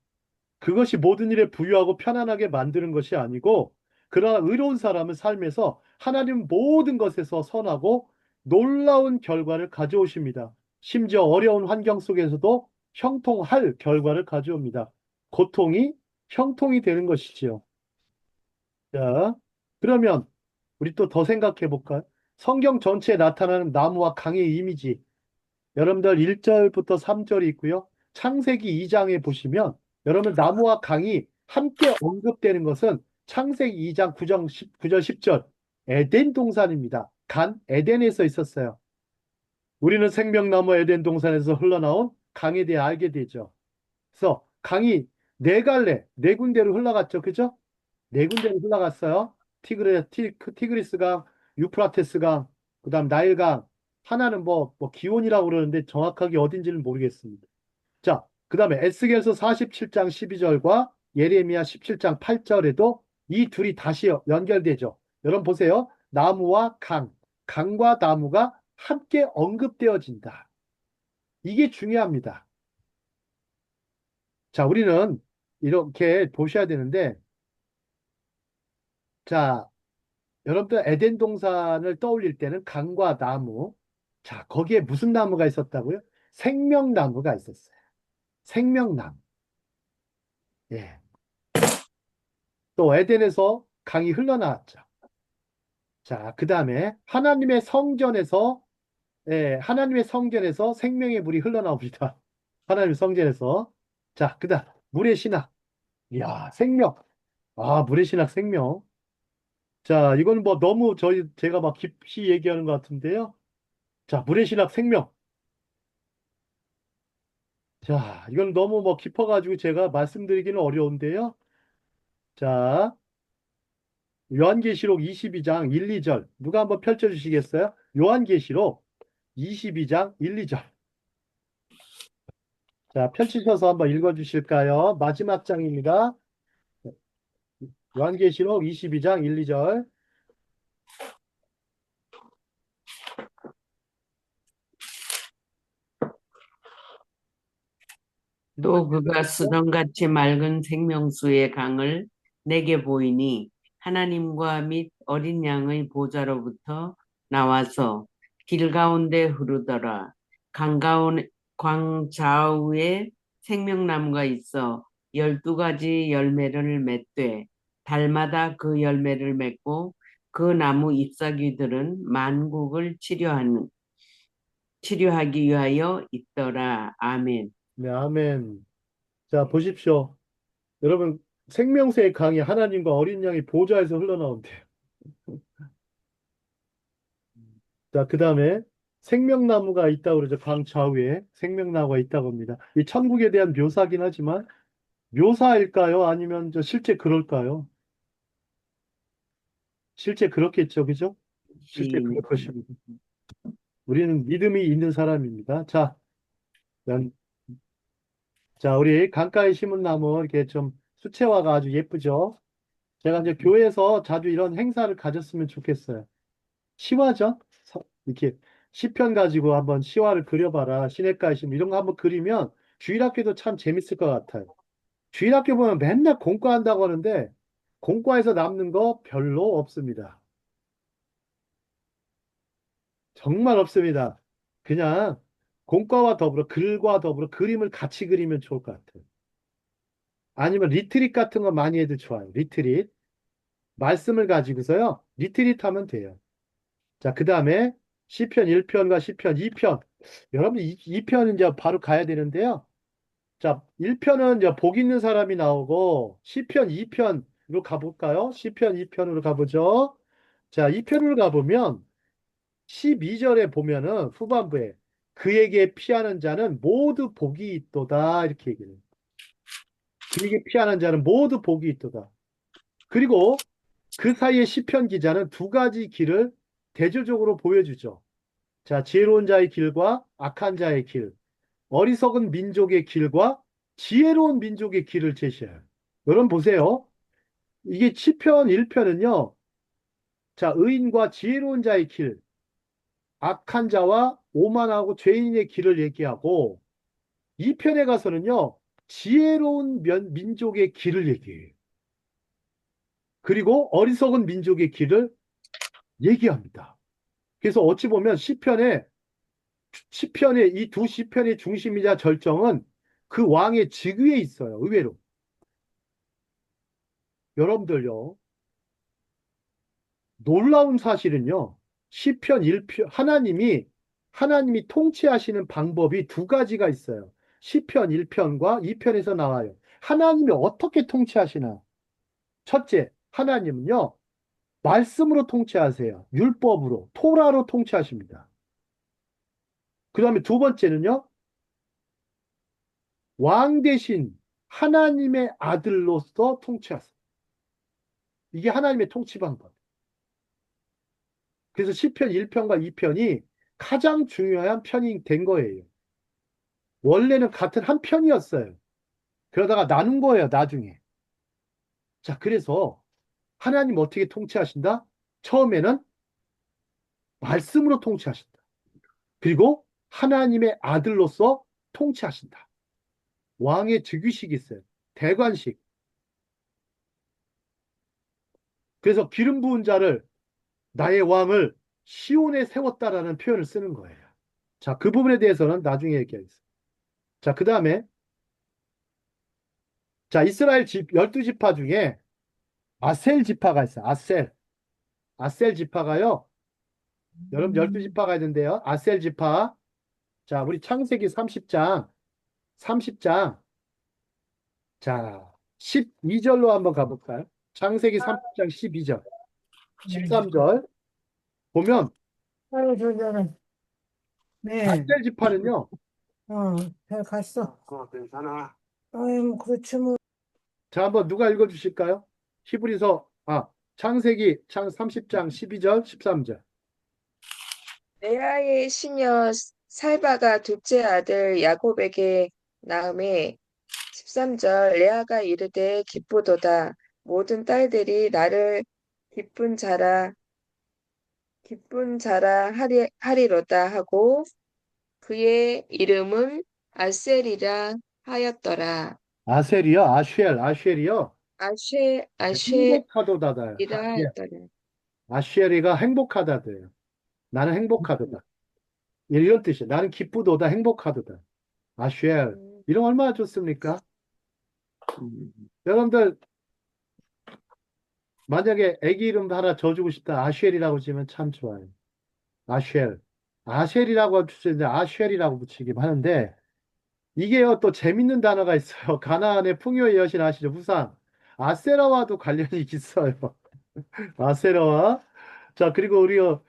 그것이 모든 일에 부유하고 편안하게 만드는 것이 아니고, 그러나 의로운 사람은 삶에서 하나님 모든 것에서 선하고 놀라운 결과를 가져오십니다. 심지어 어려운 환경 속에서도 형통할 결과를 가져옵니다. 고통이 형통이 되는 것이지요. 자, 그러면 우리 또 더 생각해 볼까요? 성경 전체에 나타나는 나무와 강의 이미지. 여러분들 1절부터 3절이 있고요. 창세기 2장에 보시면 여러분 나무와 강이 함께 언급되는 것은 창세기 2장 9절 10절 에덴 동산입니다. 간 에덴에서 있었어요. 우리는 생명나무 에덴 동산에서 흘러나온 강에 대해 알게 되죠. 그래서 강이 네 갈래, 네 군데로 흘러갔죠. 그죠? 네 군데로 흘러갔어요. 티그리스강, 유프라테스강, 그다음 나일강. 하나는 뭐 기온이라고 그러는데 정확하게 어딘지는 모르겠습니다. 자, 그다음에 에스겔서 47장 12절과 예레미야 17장 8절에도 이 둘이 다시 연결되죠. 여러분 보세요. 나무와 강과 나무가 함께 언급되어진다. 이게 중요합니다. 자, 우리는 이렇게 보셔야 되는데, 자, 여러분들 에덴 동산을 떠올릴 때는 강과 나무. 자, 거기에 무슨 나무가 있었다고요? 생명나무가 있었어요. 생명나무. 예. 또 에덴에서 강이 흘러나왔죠. 자, 그 다음에 하나님의 성전에서 생명의 물이 흘러나옵니다. 하나님의 성전에서. 자, 그 다음, 물의 신학. 이야, 생명. 아, 물의 신학 생명. 자, 이건 뭐 너무 제가 막 깊이 얘기하는 것 같은데요. 자, 물의 신학 생명. 자, 이건 너무 뭐 깊어가지고 제가 말씀드리기는 어려운데요. 자, 요한계시록 22장 1, 2절. 누가 한번 펼쳐주시겠어요? 요한계시록 22장 1, 2절. 자, 펼치셔서 한번 읽어주실까요? 마지막 장입니다. 요한계시록 22장 1, 2절. 누가 또 그가 읽어주세요? 수정같이 맑은 생명수의 강을 내게 보이니 하나님과 및 어린 양의 보좌로부터 나와서 길 가운데 흐르더라. 광 좌우에 생명나무가 있어 12가지 열매를 맺되 달마다 그 열매를 맺고 그 나무 잎사귀들은 만국을 치료하기 위하여 있더라. 아멘. 네, 아멘. 자, 보십시오. 여러분, 생명수의 강이 하나님과 어린 양의 보좌에서 흘러나온대요. 자, 그 다음에 생명나무가 있다고 그러죠. 강 좌우에 생명나무가 있다고 합니다. 이 천국에 대한 묘사긴 하지만 묘사일까요? 아니면 실제 그럴까요? 실제 그렇겠죠. 그죠? 실제 그럴 것입니다. 우리는 믿음이 있는 사람입니다. 자, 난- 자, 우리 강가에 심은 나무 이렇게 좀 수채화가 아주 예쁘죠? 제가 이제 교회에서 자주 이런 행사를 가졌으면 좋겠어요. 시화죠? 이렇게 시편 가지고 한번 시화를 그려봐라. 시냇가에 심은 이런 거 한번 그리면 주일학교도 참 재밌을 것 같아요. 주일학교 보면 맨날 공과한다고 하는데 공과에서 남는 거 별로 없습니다. 정말 없습니다. 그냥 공과와 더불어 글과 더불어 그림을 같이 그리면 좋을 것 같아요. 아니면 리트릿 같은 거 많이 해도 좋아요. 리트릿. 말씀을 가지고서요. 리트릿 하면 돼요. 자, 그 다음에 시편 1편과 시편 2편. 여러분, 2편은 이제 바로 가야 되는데요. 자, 1편은 이제 복 있는 사람이 나오고, 시편 2편으로 가볼까요? 시편 2편으로 가보죠. 자, 2편으로 가보면, 12절에 보면은 후반부에, 그에게 피하는 자는 모두 복이 있도다. 이렇게 얘기해요. 그에게 피하는 자는 모두 복이 있도다. 그리고 그 사이에 시편 기자는 두 가지 길을 대조적으로 보여주죠. 자, 지혜로운 자의 길과 악한 자의 길, 어리석은 민족의 길과 지혜로운 민족의 길을 제시해요. 여러분 보세요. 이게 시편 1편은요. 자, 의인과 지혜로운 자의 길, 악한 자와 오만하고 죄인의 길을 얘기하고 2편에 가서는요. 지혜로운 민족의 길을 얘기해요. 그리고 어리석은 민족의 길을 얘기합니다. 그래서 어찌 보면 시편의 이 두 시편의 중심이자 절정은 그 왕의 직위에 있어요. 의외로. 여러분들요. 놀라운 사실은요. 시편 1편 하나님이 통치하시는 방법이 두 가지가 있어요. 시편 1편과 2편에서 나와요. 하나님이 어떻게 통치하시나? 첫째, 하나님은요. 말씀으로 통치하세요. 율법으로, 토라로 통치하십니다. 그 다음에 두 번째는요. 왕 대신 하나님의 아들로서 통치하세요. 이게 하나님의 통치 방법. 그래서 시편 1편과 2편이 가장 중요한 편이 된 거예요. 원래는 같은 한 편이었어요. 그러다가 나눈 거예요, 나중에. 자, 그래서 하나님 어떻게 통치하신다? 처음에는 말씀으로 통치하신다. 그리고 하나님의 아들로서 통치하신다. 왕의 즉위식이 있어요. 대관식. 그래서 기름 부은 자를 나의 왕을 시온에 세웠다라는 표현을 쓰는 거예요. 자, 그 부분에 대해서는 나중에 얘기하겠습니다. 자, 그 다음에 자, 이스라엘 12지파 중에 아셀 지파가 있어요. 아셀 지파가요. 여러분 12지파가 있는데요. 아셀 지파. 자, 우리 창세기 30장. 자, 12절로 한번 가볼까요? 창세기 30장 12절. 13절. 보면 아유, 저는 네, 아셀 지파는요. 잘 갔어. 괜찮아. 아유, 뭐 그렇지 뭐. 자, 한번 누가 읽어주실까요? 창세기 30장 12절, 13절. 레아의 시녀 살바가 둘째 아들 야곱에게 낳음에 13절 레아가 이르되 기쁘도다 모든 딸들이 나를 기쁜 자라 하리로다 하고 그의 이름은 아셀이라 하였더라. 아셀이요, 아쉘이요. 아쉐이라 행복하도다다. 하였더라. 아쉘이가 행복하다돼요. 나는 행복하도다. 이런 뜻이에요. 나는 기쁘도다, 행복하도다. 아쉘. 이름 얼마나 좋습니까? 여러분들, 만약에 애기 이름 하나 줘주고 싶다. 아쉘이라고 지으면 참 좋아요. 아쉘. 아쉘이라고 붙이는데 아쉘이라고 붙이기도 하는데, 이게요, 또 재밌는 단어가 있어요. 가나안의 풍요의 여신 아시죠? 후상. 아세라와도 관련이 있어요. 아세라와. 자, 그리고 우리가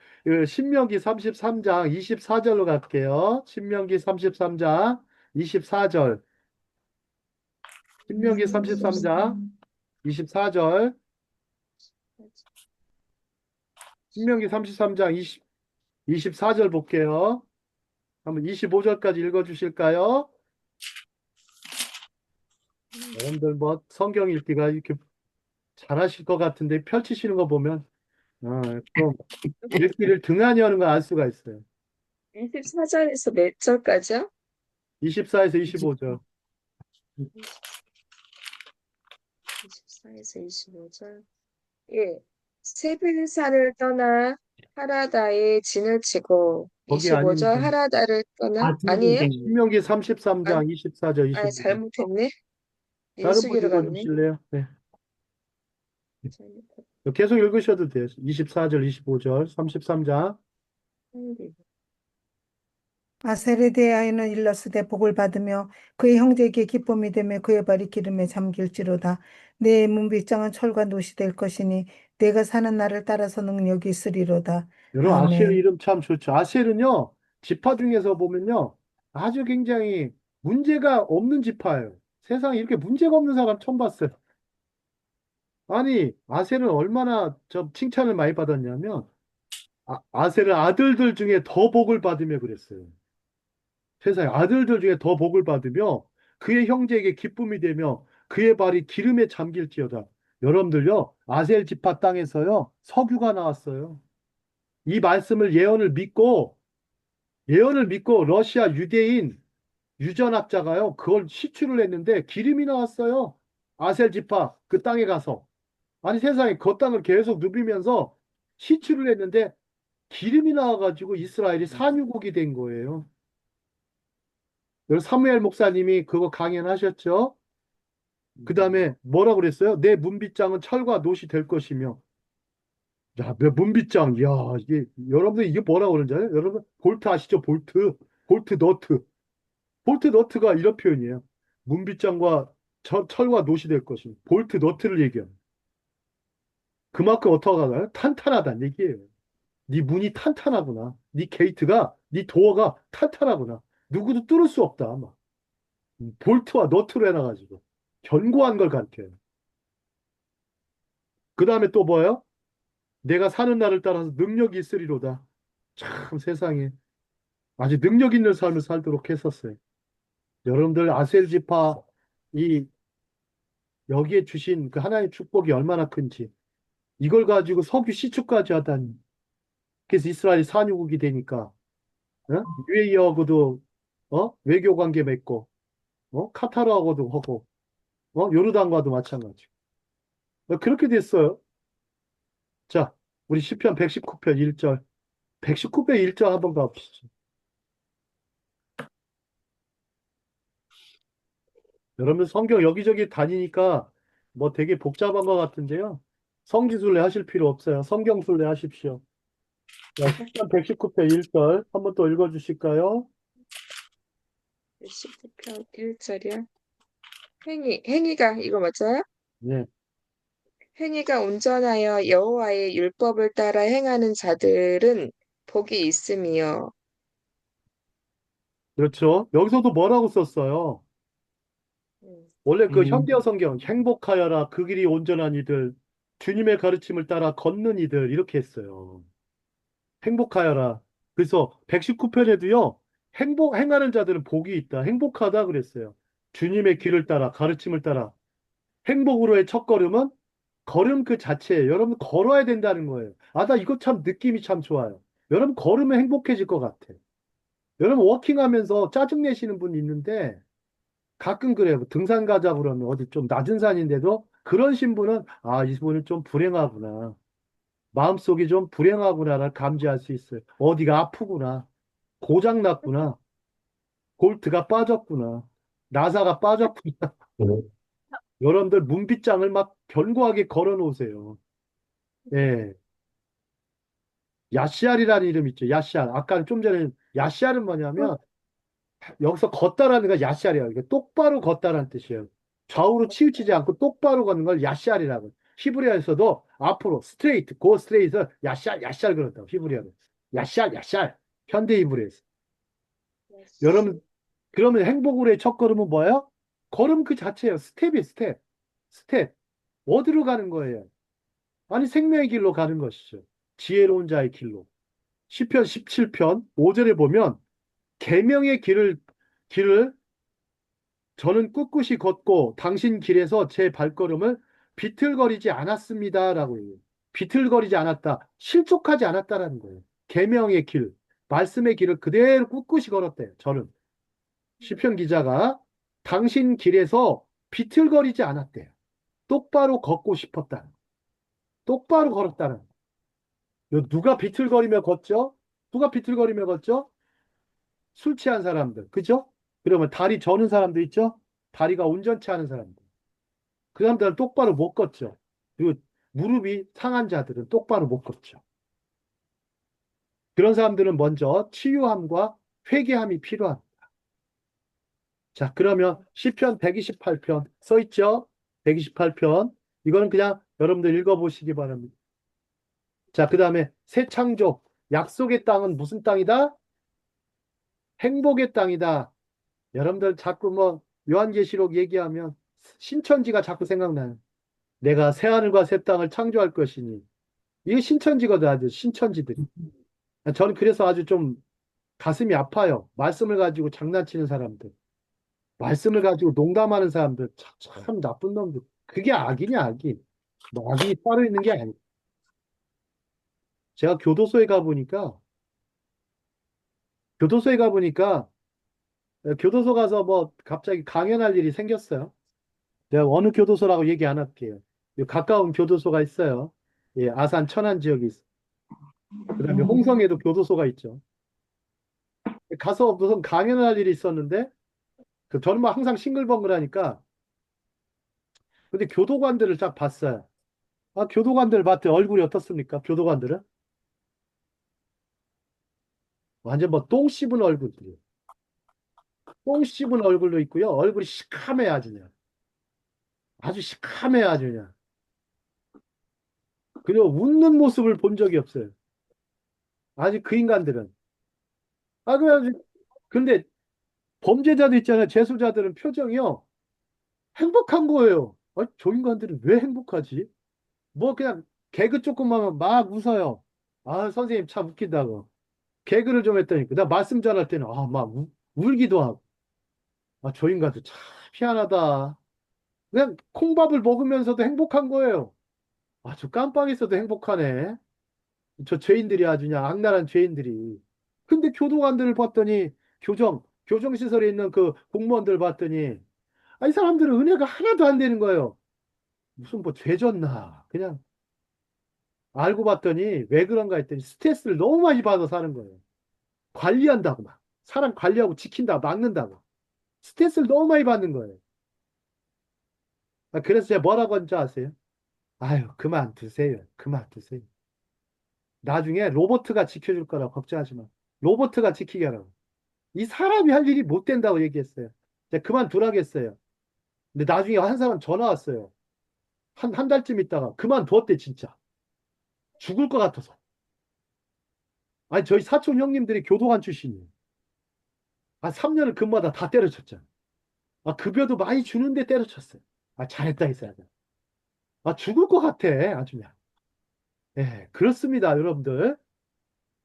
신명기 33장 24절로 갈게요. 신명기 33장 24절. 신명기 33장 24절. 신명기 33장 24절 볼게요. 한번 25절까지 읽어주실까요? 여러분들 뭐 성경 읽기가 이렇게 잘하실 것 같은데 펼치시는 거 보면 좀 읽기를 등한히 하는 걸 알 수가 있어요. 24절에서 몇 절까지요? 24에서 25절. 4에서 25절. 예. 세빌산을 떠나 하라다에 진을 치고 거기 25절 아닙니다. 하라다를 떠나 아, 아니에요? 중국에 신명기 아, 33장 24절, 아 25절. 잘못했네. 다른 분 민수기로 갔네. 읽어주실래요? 네. 잘못했- 계속 읽으셔도 돼요. 24절, 25절, 33장. 아셀에 대하여는 일러스되 복을 받으며 그의 형제에게 기쁨이 되며 그의 발이 기름에 잠길지로다. 내 문빗장은 철과 노시 될 것이니 내가 사는 날을 따라서 능력이 있으리로다. 여러분, 아셀 아멘. 이름 참 좋죠. 아셀은요, 지파 중에서 보면요, 아주 굉장히 문제가 없는 지파예요. 세상에 이렇게 문제가 없는 사람 처음 봤어요. 아니, 아셀은 얼마나 칭찬을 많이 받았냐면, 아셀은 아들들 중에 더 복을 받으며 그랬어요. 세상에 아들들 중에 더 복을 받으며 그의 형제에게 기쁨이 되며 그의 발이 기름에 잠길지어다. 여러분들요, 아셀 지파 땅에서요, 석유가 나왔어요. 이 말씀을 예언을 믿고 러시아 유대인 유전학자가요, 그걸 시추를 했는데 기름이 나왔어요. 아셀 지파 그 땅에 가서. 아니 세상에 그 땅을 계속 누비면서 시추를 했는데 기름이 나와가지고 이스라엘이 산유국이 된 거예요. 여기 사무엘 목사님이 그거 강연하셨죠? 그 다음에 뭐라고 그랬어요? 내 문빗장은 철과 노시 될 것이며. 야, 내 문빗장. 야, 이게, 여러분들 이게 뭐라고 그러는지 알아요? 여러분, 볼트 아시죠? 볼트. 볼트 너트. 볼트 너트가 이런 표현이에요. 문빗장과 철과 노시 될 것이며. 볼트 너트를 얘기합니다. 그만큼 어떻게 하나요? 탄탄하다는 얘기예요. 네 문이 탄탄하구나. 네 게이트가, 네 도어가 탄탄하구나. 누구도 뚫을 수 없다. 막. 볼트와 너트로 해놔가지고. 견고한 걸 가르쳐요. 그 다음에 또 뭐예요? 내가 사는 날을 따라서 능력이 있으리로다. 참 세상에 아주 능력 있는 삶을 살도록 했었어요. 여러분들 아셀 지파 이 여기에 주신 그 하나님의 축복이 얼마나 큰지 이걸 가지고 석유 시추까지 하다니. 그래서 이스라엘이 산유국이 되니까 UAE하고도 외교 관계 맺고 카타르하고도 하고 요르단과도 마찬가지. 그렇게 됐어요. 자, 우리 시편 119편 1절. 119편 1절 한번 가보시죠. 여러분 성경 여기저기 다니니까 뭐 되게 복잡한 것 같은데요. 성기순례 하실 필요 없어요. 성경순례 하십시오. 자, 시편 119편 1절 한번 또 읽어주실까요? 19편 1절이야. 행위가 이거 맞아요? 네, 행위가 온전하여 여호와의 율법을 따라 행하는 자들은 복이 있음이요. 그렇죠. 여기서도 뭐라고 썼어요? 음, 원래 그 음, 현대어 성경 행복하여라 그 길이 온전한 이들 주님의 가르침을 따라 걷는 이들 이렇게 했어요. 행복하여라. 그래서 119편에도요. 행하는 자들은 복이 있다. 행복하다 그랬어요. 주님의 길을 따라 가르침을 따라 행복으로의 첫걸음은 걸음 그 자체예요. 여러분 걸어야 된다는 거예요. 아, 나 이거 참 느낌이 참 좋아요. 여러분 걸으면 행복해질 것 같아. 여러분 워킹하면서 짜증 내시는 분 있는데 가끔 그래요. 뭐 등산 가자 그러면 어디 좀 낮은 산인데도 그런 신분은 아, 이분은 좀 불행하구나. 마음속이 좀 불행하구나를 감지할 수 있어요. 어디가 아프구나. 고장 났구나. 볼트가 빠졌구나. 나사가 빠졌구나. 여러분들 문빗장을 막 견고하게 걸어 놓으세요. 예. 야시알이라는 이름 있죠. 야시알. 아까 좀 전에 야시알은 뭐냐면 여기서 걷다라는 건 야시알이에요. 이게 똑바로 걷다라는 뜻이에요. 좌우로 치우치지 않고 똑바로 걷는 걸 야시알이라고. 히브리어에서도 앞으로 스트레이트, 고 스트레이트, 야시알, 야시알 그런다고. 히브리어는. 야시알, 야시알. 현대 히브리어에서. 여러분, 그러면 행복으로의 첫걸음은 뭐예요? 걸음 그 자체예요. 스텝이 스텝. 스텝. 어디로 가는 거예요? 아니, 생명의 길로 가는 것이죠. 지혜로운 자의 길로. 시편 17편 5절에 보면 계명의 길을 저는 꿋꿋이 걷고 당신 길에서 제 발걸음을 비틀거리지 않았습니다라고 해요. 비틀거리지 않았다. 실족하지 않았다라는 거예요. 계명의 길, 말씀의 길을 그대로 꿋꿋이 걸었대요. 저는 시편 기자가 당신 길에서 비틀거리지 않았대요. 똑바로 걷고 싶었다. 똑바로 걸었다는. 요 누가 비틀거리며 걷죠? 누가 비틀거리며 걷죠? 술 취한 사람들. 그죠? 그러면 다리 저는 사람도 있죠? 다리가 온전치 않은 사람들. 그 사람들은 똑바로 못 걷죠. 그리고 무릎이 상한 자들은 똑바로 못 걷죠. 그런 사람들은 먼저 치유함과 회개함이 필요합니다. 자, 그러면 시편 128편 써 있죠? 128편. 이거는 그냥 여러분들 읽어보시기 바랍니다. 자, 그 다음에 새 창조. 약속의 땅은 무슨 땅이다? 행복의 땅이다. 여러분들 자꾸 뭐 요한계시록 얘기하면 신천지가 자꾸 생각나요. 내가 새하늘과 새 땅을 창조할 것이니. 이게 신천지거든, 아주 신천지들이. 저는 그래서 아주 좀 가슴이 아파요. 말씀을 가지고 장난치는 사람들. 말씀을 가지고 농담하는 사람들. 참 나쁜 놈들. 그게 악이냐, 악이. 뭐 악이 따로 있는 게 아니에요. 제가 교도소에 가보니까 교도소 가서 뭐 갑자기 강연할 일이 생겼어요. 내가 어느 교도소라고 얘기 안 할게요. 가까운 교도소가 있어요. 예, 아산 천안 지역에 있어요. 그다음에 홍성에도 교도소가 있죠. 가서 무슨 강연을 할 일이 있었는데 저는 뭐 항상 싱글벙글하니까 근데 교도관들을 딱 봤어요. 아, 교도관들 봤더니 얼굴이 어떻습니까? 교도관들은 완전 뭐 똥 씹은 얼굴들이 똥 씹은 얼굴도 있고요. 얼굴이 시커매 아주 그냥 아주 시커매 아주 그냥 그리고 웃는 모습을 본 적이 없어요. 아직 그 인간들은 그래가지고 근데 범죄자도 있잖아요. 재수자들은 표정이요. 행복한 거예요. 저 인간들은 왜 행복하지? 뭐 그냥 개그 조금 하면 막 웃어요. 아, 선생님 참 웃긴다고. 개그를 좀 했더니, 나 말씀 전할 때는, 막 울기도 하고. 저 인간들 참 희한하다. 그냥 콩밥을 먹으면서도 행복한 거예요. 저 깜빵에서도 행복하네. 저 죄인들이 아주 그냥 악랄한 죄인들이. 근데 교도관들을 봤더니, 교정시설에 있는 그 공무원들 봤더니, 이 사람들은 은혜가 하나도 안 되는 거예요. 무슨 뭐 죄졌나. 그냥 알고 봤더니 왜 그런가 했더니 스트레스를 너무 많이 받아서 사는 거예요. 관리한다고 막. 사람 관리하고 지킨다, 막는다고. 스트레스를 너무 많이 받는 거예요. 그래서 제가 뭐라고 한줄 아세요? 아유, 그만두세요. 그만두세요. 나중에 로보트가 지켜줄 거라고 걱정하지 마. 로보트가 지키게 하라고. 이 사람이 할 일이 못 된다고 얘기했어요. 제가 그만두라고 했어요. 근데 나중에 한 사람 전화 왔어요. 한 달쯤 있다가 그만두었대, 진짜. 죽을 것 같아서. 아니, 저희 사촌 형님들이 교도관 출신이에요. 3년을 근무하다 다 때려쳤잖아. 급여도 많이 주는데 때려쳤어요. 잘했다 했어야 돼. 죽을 것 같아, 아주 그냥. 예, 그렇습니다, 여러분들.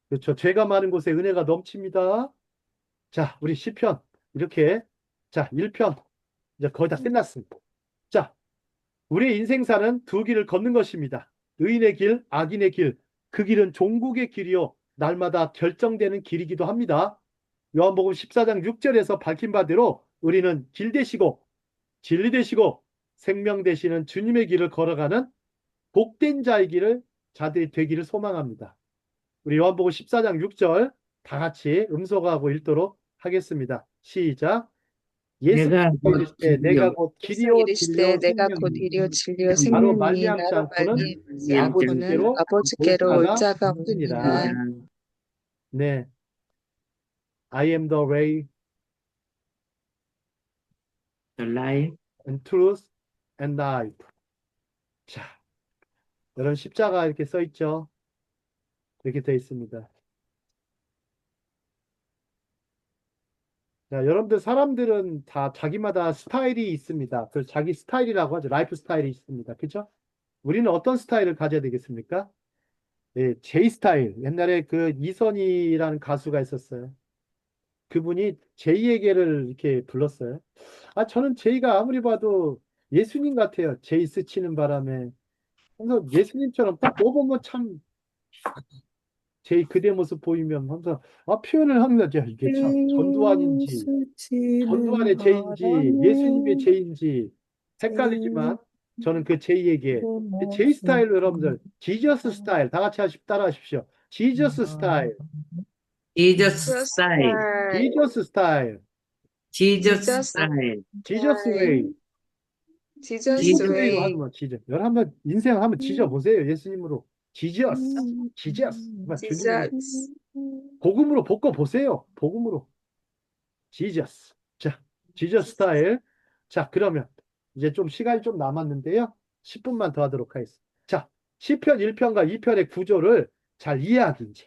그렇죠. 죄가 많은 곳에 은혜가 넘칩니다. 자, 우리 시편. 이렇게. 자, 1편. 이제 거의 다 끝났습니다. 자, 우리의 인생사는 두 길을 걷는 것입니다. 의인의 길, 악인의 길. 그 길은 종국의 길이요. 날마다 결정되는 길이기도 합니다. 요한복음 14장 6절에서 밝힌 바대로 우리는 길 되시고 진리 되시고 생명 되시는 주님의 길을 걸어가는 복된 자의 길을 자들이 되기를 소망합니다. 우리 요한복음 14장 6절 다 같이 음소거하고 읽도록 하겠습니다. 시작. 내가 예수께서 곧 이르시되 내가 곧 예수 길이요 이르시되 진리요 내가 곧 생명이니 이리요 진리요 바로 생명이니 말미암지 나로 않고는 말미암지 않고는 아버지께로 아버지께로 올 올 자가 자가 없느니라. 없느니라. 네, I am the way The life. and truth and life. 자, 여러분 십자가 이렇게 써 있죠? 이렇게 되어 있습니다. 자, 여러분들 사람들은 다 자기마다 스타일이 있습니다. 그 자기 스타일이라고 하죠. 라이프 스타일이 있습니다. 그죠? 우리는 어떤 스타일을 가져야 되겠습니까? 예, 제이 스타일. 옛날에 그 이선희라는 가수가 있었어요. 그분이 제이에게를 이렇게 불렀어요. 저는 제이가 아무리 봐도 예수님 같아요. 제이 스치는 바람에. 그래서 예수님처럼 딱 보면 참 제이 그대 모습 보이면 항상 표현을 합니다. 이게 참 전두환인지 스치는 전두환의 제인지 예수님의 바람에 제인지 헷갈리지만 저는 그 제이에게 제이 스타일로 여러분들 지저스 스타일 다 같이 따라하십시오. 지저스 스타일, Jesus Jesus style. style, 지저스 스타일, Jesus Jesus style. 지저스 웨이. Jesus 지저스 Jesus. 웨이로 way, 하면 지저. 여러분 한번 인생 한번 지져 보세요. 예수님으로 지저스, 지저스. 정말 주님으로 Jesus. 복음으로 볶아 보세요. 복음으로 지저스. 자, 지저스 스타일. 자, 그러면 이제 좀 시간이 좀 남았는데요. 10분만 더 하도록 하겠습니다. 자, 시편 1편과 2편의 구조를 잘 이해하기 이제.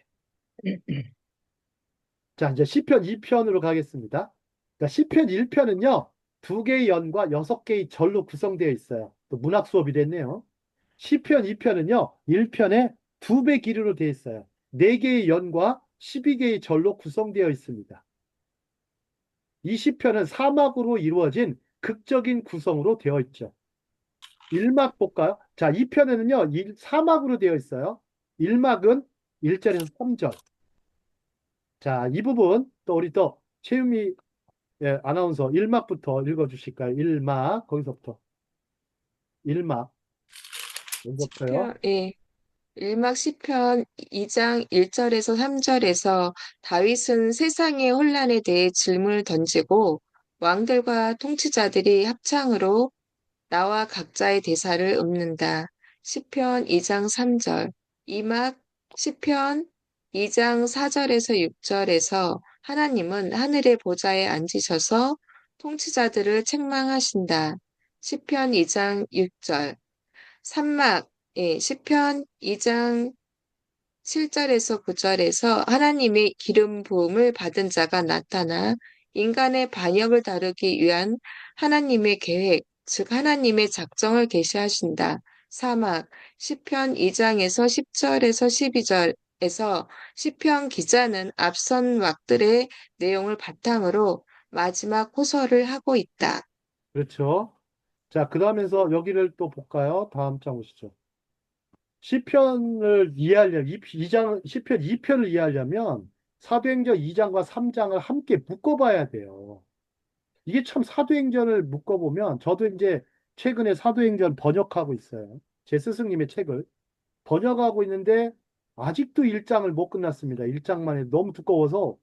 자, 이제 시편 2편으로 가겠습니다. 그러니까 시편 1편은요, 2개의 연과 6개의 절로 구성되어 있어요. 또 문학 수업이 됐네요. 시편 2편은요, 1편에 2배 길이로 되어 있어요. 4개의 연과 12개의 절로 구성되어 있습니다. 이 시편은 4막으로 이루어진 극적인 구성으로 되어 있죠. 1막 볼까요? 자, 2편에는요, 4막으로 되어 있어요. 1막은 1절에서 3절. 자, 이 부분 또 우리 또 최유미 아나운서 1막부터 읽어주실까요? 1막 거기서부터 1막 먼저부터요. 시편, 예. 1막 시편 2장 1절에서 3절에서 다윗은 세상의 혼란에 대해 질문을 던지고 왕들과 통치자들이 합창으로 나와 각자의 대사를 읊는다. 시편 2장 3절. 2막 시편 2장 4절에서 6절에서 하나님은 하늘의 보좌에 앉으셔서 통치자들을 책망하신다. 시편 2장 6절. 3막 시편 2장 7절에서 9절에서 하나님의 기름 부음을 받은 자가 나타나 인간의 반역을 다루기 위한 하나님의 계획, 즉 하나님의 작정을 계시하신다. 사막 시편 2장에서 10절에서 12절에서 시편 기자는 앞선 막들의 내용을 바탕으로 마지막 호소를 하고 있다. 그렇죠. 자, 그 다음에서 여기를 또 볼까요? 다음 장 오시죠. 시편을 이해하려면, 시편 2편을 이해하려면 사도행전 2장과 3장을 함께 묶어봐야 돼요. 이게 참 사도행전을 묶어보면, 저도 이제 최근에 사도행전 번역하고 있어요. 제 스승님의 책을 번역하고 있는데, 아직도 1장을 못 끝났습니다. 1장만 해도 너무 두꺼워서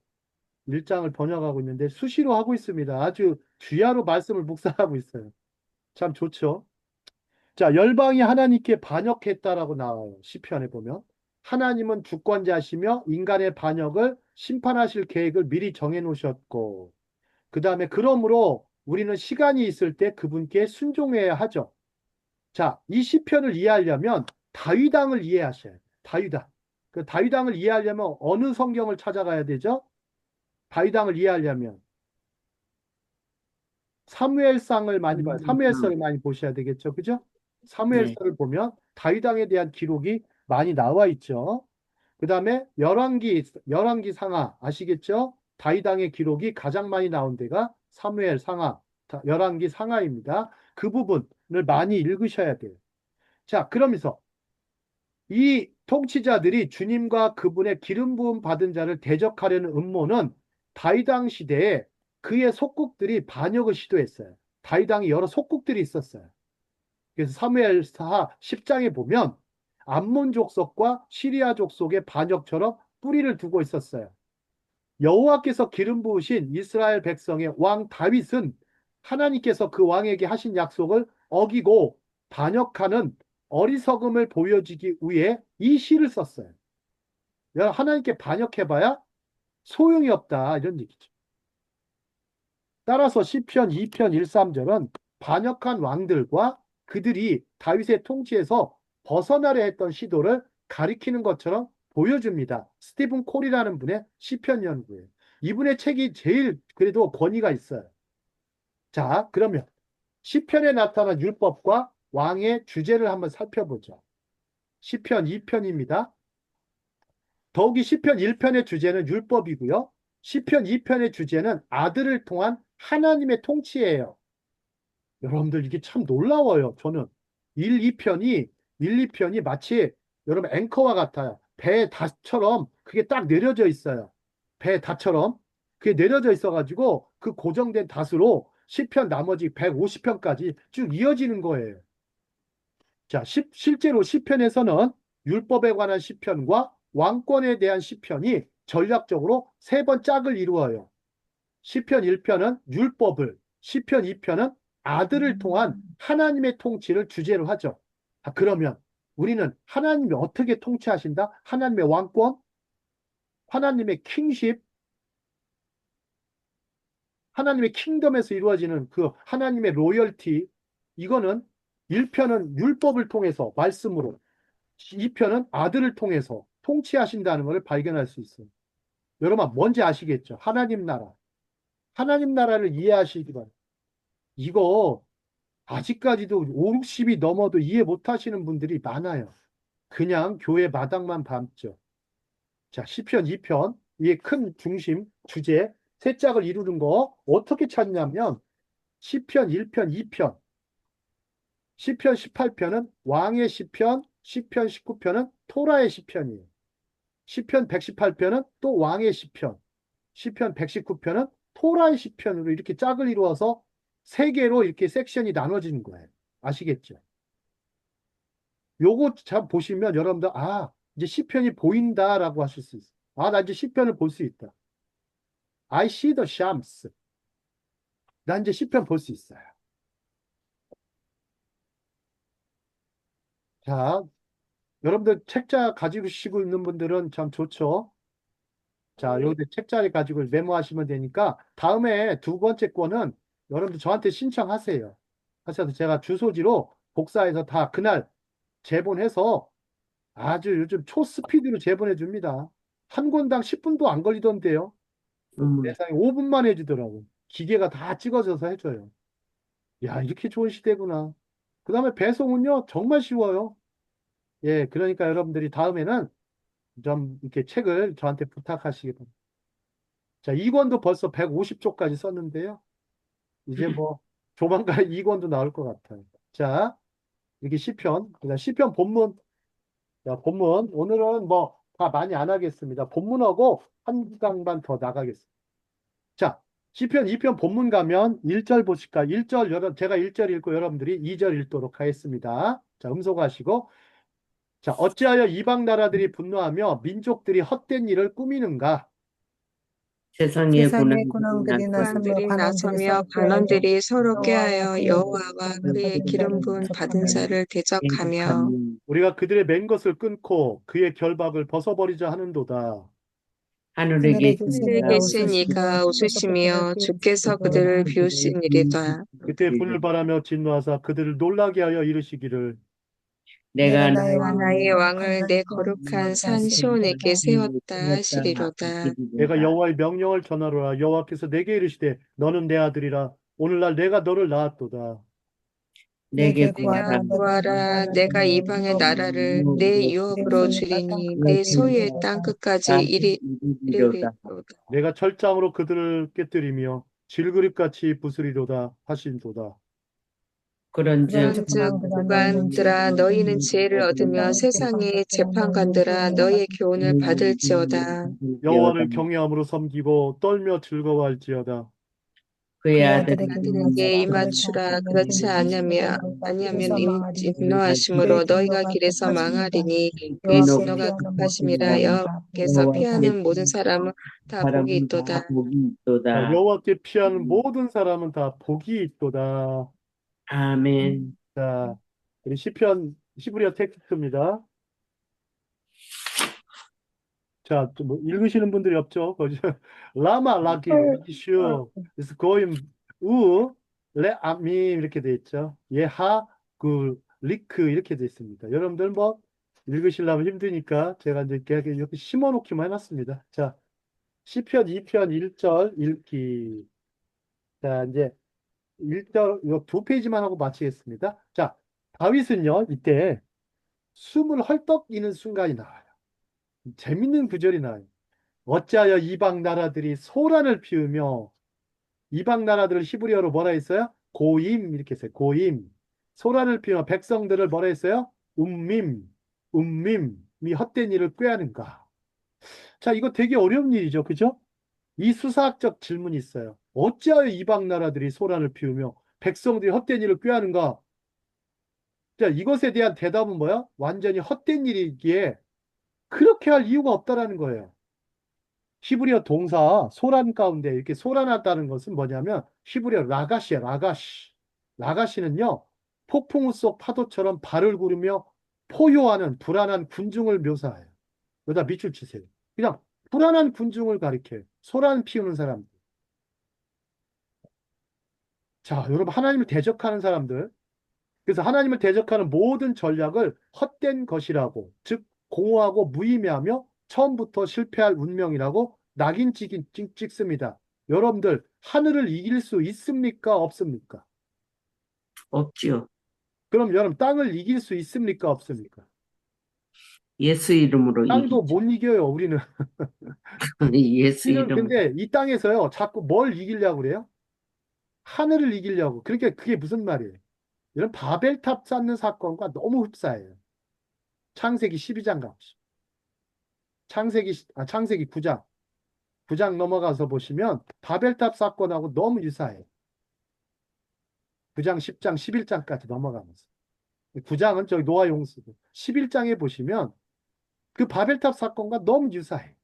1장을 번역하고 있는데, 수시로 하고 있습니다. 아주 주야로 말씀을 묵상하고 있어요. 참 좋죠. 자, 열방이 하나님께 반역했다라고 나와요. 시편에 보면. 하나님은 주권자시며 인간의 반역을 심판하실 계획을 미리 정해 놓으셨고, 그 다음에 그러므로 우리는 시간이 있을 때 그분께 순종해야 하죠. 자, 이 시편을 이해하려면 다윗왕을 이해하셔야 해요. 다윗왕. 그 다윗왕을 이해하려면 어느 성경을 찾아가야 되죠? 다윗왕을 이해하려면 사무엘상을 많이 봐요. 사무엘서를 많이 보셔야 되겠죠. 그죠? 네. 사무엘서를 보면 다윗왕에 대한 기록이 많이 나와 있죠. 그 다음에 열왕기 상하 아시겠죠? 다윗왕의 기록이 가장 많이 나온 데가 사무엘 상하, 열왕기 상하입니다. 그 부분을 많이 읽으셔야 돼요. 자, 그러면서 이 통치자들이 주님과 그분의 기름 부음 받은 자를 대적하려는 음모는 다윗왕 시대에 그의 속국들이 반역을 시도했어요. 다윗왕이 여러 속국들이 있었어요. 그래서 사무엘하 10장에 보면 암몬 족속과 시리아 족속의 반역처럼 뿌리를 두고 있었어요. 여호와께서 기름 부으신 이스라엘 백성의 왕 다윗은 하나님께서 그 왕에게 하신 약속을 어기고 반역하는 어리석음을 보여주기 위해 이 시를 썼어요. 하나님께 반역해봐야 소용이 없다 이런 얘기죠. 따라서 시편 2편 1, 3절은 반역한 왕들과 그들이 다윗의 통치에서 벗어나려 했던 시도를 가리키는 것처럼 보여줍니다. 스티븐 콜이라는 분의 시편 연구예요. 이분의 책이 제일 그래도 권위가 있어요. 자, 그러면 시편에 나타난 율법과 왕의 주제를 한번 살펴보죠. 시편 2편입니다. 더욱이 시편 1편의 주제는 율법이고요. 시편 2편의 주제는 아들을 통한 하나님의 통치예요. 여러분들 이게 참 놀라워요. 저는 1, 2편이 마치 여러분 앵커와 같아요. 배 닷처럼 그게 딱 내려져 있어요. 배 닷처럼 그게 내려져 있어가지고 그 고정된 닷으로 시편 나머지 150편까지 쭉 이어지는 거예요. 자, 실제로 시편에서는 율법에 관한 시편과 왕권에 대한 시편이 전략적으로 세 번 짝을 이루어요. 시편 1편은 율법을, 시편 2편은 아들을 통한 하나님의 통치를 주제로 하죠. 그러면 우리는 하나님이 어떻게 통치하신다? 하나님의 왕권, 하나님의 킹십, 하나님의 킹덤에서 이루어지는 그 하나님의 로열티, 이거는 1편은 율법을 통해서 말씀으로, 2편은 아들을 통해서 통치하신다는 것을 발견할 수 있어요. 여러분 뭔지 아시겠죠? 하나님 나라. 하나님 나라를 이해하시기 바랍니다. 이거 아직까지도 5, 60이 넘어도 이해 못 하시는 분들이 많아요. 그냥 교회 마당만 밟죠. 자, 시편 2편, 이게 큰 중심, 주제, 세 짝을 이루는 거 어떻게 찾냐면 시편 1편, 2편, 시편 18편은 왕의 시편, 시편 19편은 토라의 시편이에요. 시편 118편은 또 왕의 시편, 시편 119편은 토라의 시편으로 이렇게 짝을 이루어서 세 개로 이렇게 섹션이 나눠지는 거예요. 아시겠죠? 요거 잘 보시면 여러분들 이제 시편이 보인다라고 하실 수 있어요. 나 이제 시편을 볼 수 있다. I see the shams. 나 이제 시편 볼 수 있어요. 자, 여러분들 책자 가지고 시고 있는 분들은 참 좋죠. 자, 여기 책자를 가지고 메모하시면 되니까 다음에 두 번째 거는 여러분들 저한테 신청하세요. 하셔서 제가 주소지로 복사해서 다 그날 제본해서 아주 요즘 초스피드로 제본해 줍니다. 한 권당 10분도 안 걸리던데요. 세상에 5분만 해주더라고. 기계가 다 찍어져서 해줘요. 야, 이렇게 좋은 시대구나. 그 다음에 배송은요, 정말 쉬워요. 예, 그러니까 여러분들이 다음에는 좀 이렇게 책을 저한테 부탁하시기 바랍니다. 자, 2권도 벌써 150쪽까지 썼는데요. 이제 뭐 조만간 2권도 나올 것 같아요. 자, 이게 시편, 그다음 시편 본문. 자, 본문. 오늘은 뭐 다 많이 안 하겠습니다. 본문하고 한 강만 더 나가겠습니다. 자, 시편 2편 본문 가면 1절 보실까? 1절, 제가 1절 읽고 여러분들이 2절 읽도록 하겠습니다. 자, 음소거하시고. 자, 어찌하여 이방 나라들이 분노하며 민족들이 헛된 일을 꾸미는가? 세상의 세상의 고난들이 군왕들이 나서며 사람들이 관원들이 나서며 서로 꾀하여 관원들이 서로 여호와와 꾀하여 그의 여호와와 기름을 그의 받은 기름 자를 부은 받은 대적하며 자를 대적하며 나서며 우리가 그들의 맨 것을 끊고 그의 결박을 벗어버리자 하는도다. 하늘에 하늘에 계신 계신 하늘에 이가 이가 계신 웃으시며 이가 주께서 그들을 웃으시며 주께서 비우시기를 그들을 하나님. 비우신 일이다. 그때 분을 바라며 진노하사 그들을 놀라게 하여 이르시기를 내가 내가 나의 나의 왕을 나의 거룩한 왕을 산 내 시온에 거룩한 세웠다 산 하시리로다. 시온에게 세웠다 하시리로다. 내가 여호와의 명령을 전하노라. 여호와께서 내게 이르시되 너는 내 아들이라. 오늘날 내가 너를 낳았도다. 내게 내게 구하라. 내가 내가 이방 구하라. 나라를 내가 내 이방의 나라를 내 유업으로 백성이가 땅 주리니 내 끝까지 소유의 땅 이르리로다. 끝까지 이르리로다. 내가 철장으로 그들을 깨뜨리며 질그릇같이 부수리로다 하신도다. 그런즉 그런즉 국왕들아 너희는 지혜를 얻으며 세상의 재판관들아 너희의 교훈을 받을지어다. 여호와를 경외함으로 섬기고 떨며 즐거워할지어다. 그의 그의 아들에게 아들에게 아들에게 임하시라. 임하추라. 그는 그렇지 진노하심으로 아니하면 너희가 길에서 망하리니 진노하심으로 그의 너희가 진노가 길에서 급하십니다. 망하리니 그의 여호와께 진노가 피하는 모든 급하심이라 사람은 다 복이 여호와께서 있도다. 피하는 모든 사람은 다 복이 사람은 다 있도다. 복이 자, 있도다. 여호와께 피하는 모든 사람은 다 복이 있도다. 아멘. 자, 우리 시편 히브리어 텍스트입니다. 자, 뭐 읽으시는 분들이 없죠? 라마 라기 이슈 is going 레 아미 이렇게 돼 있죠. 예하 그 리크 이렇게 돼 있습니다. 여러분들 뭐 읽으시려면 힘드니까 제가 이제 이렇게 심어 놓기만 해놨습니다. 자, 시편 2편 1절 읽기. 자, 이제 1절 두 페이지만 하고 마치겠습니다. 자, 다윗은요 이때 숨을 헐떡 이는 순간이 나와요. 재밌는 구절이 나와요. 어찌하여 이방 나라들이 소란을 피우며, 이방 나라들을 히브리어로 뭐라 했어요? 고임 이렇게 했어요. 고임. 소란을 피우며 백성들을 뭐라 했어요? 이 헛된 일을 꾀하는가. 자, 이거 되게 어려운 일이죠. 그죠? 이 수사학적 질문이 있어요. 어찌하여 이방 나라들이 소란을 피우며 백성들이 헛된 일을 꾀하는가? 자, 이것에 대한 대답은 뭐야? 완전히 헛된 일이기에 그렇게 할 이유가 없다라는 거예요. 히브리어 동사 소란 가운데 이렇게 소란하다는 것은 뭐냐면 히브리어 라가시야, 라가시. 라가시는요, 폭풍우 속 파도처럼 발을 구르며 포효하는 불안한 군중을 묘사해요. 여기다 밑줄 치세요. 그냥 불안한 군중을 가리켜요. 소란 피우는 사람들. 자, 여러분, 하나님을 대적하는 사람들. 그래서 하나님을 대적하는 모든 전략을 헛된 것이라고, 즉 공허하고 무의미하며 처음부터 실패할 운명이라고 낙인 찍습니다. 여러분들, 하늘을 이길 수 있습니까? 없습니까? 없지요. 그럼 여러분, 땅을 이길 수 있습니까? 없습니까? 예수 이름으로 땅도 이기죠. 못 이겨요, 우리는. 예수 우리는 이름으로. 근데 이 땅에서요, 자꾸 뭘 이기려고 그래요? 하늘을 이기려고. 그러니까 그게 무슨 말이에요? 이런 바벨탑 쌓는 사건과 너무 흡사해요. 창세기 12장 가보시죠. 창세기 9장. 9장 넘어가서 보시면 바벨탑 사건하고 너무 유사해요. 9장, 10장, 11장까지 넘어가면서. 9장은 저기 노아 용수고 11장에 보시면 그 바벨탑 사건과 너무 유사해.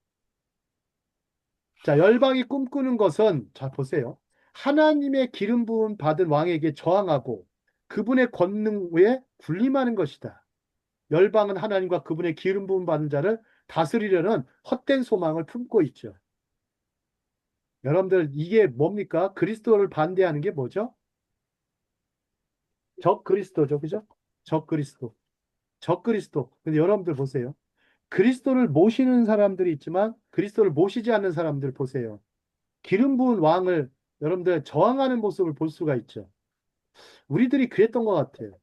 자, 열방이 꿈꾸는 것은 자 보세요. 하나님의 기름 부음 받은 왕에게 저항하고 그분의 권능 외에 군림하는 것이다. 열방은 하나님과 그분의 기름 부음 받은 자를 다스리려는 헛된 소망을 품고 있죠. 여러분들 이게 뭡니까? 그리스도를 반대하는 게 뭐죠? 적 그리스도죠. 그죠? 적 그리스도. 적 그리스도. 근데 여러분들 보세요. 그리스도를 모시는 사람들이 있지만 그리스도를 모시지 않는 사람들 보세요. 기름 부은 왕을 여러분들 저항하는 모습을 볼 수가 있죠. 우리들이 그랬던 것 같아요.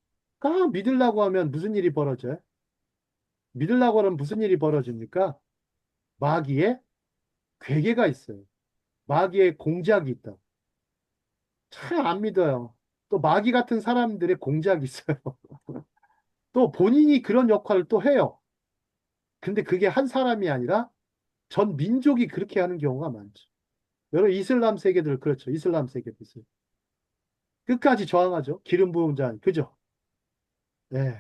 믿으려고 하면 무슨 일이 벌어져요? 믿으려고 하면 무슨 일이 벌어집니까? 마귀의 괴계가 있어요. 마귀의 공작이 있다. 잘 안 믿어요. 또 마귀 같은 사람들의 공작이 있어요. 또 본인이 그런 역할을 또 해요. 근데 그게 한 사람이 아니라 전 민족이 그렇게 하는 경우가 많죠. 여러분 이슬람 세계들 그렇죠. 이슬람 세계들 끝까지 저항하죠. 기름 부은 자, 그죠? 네.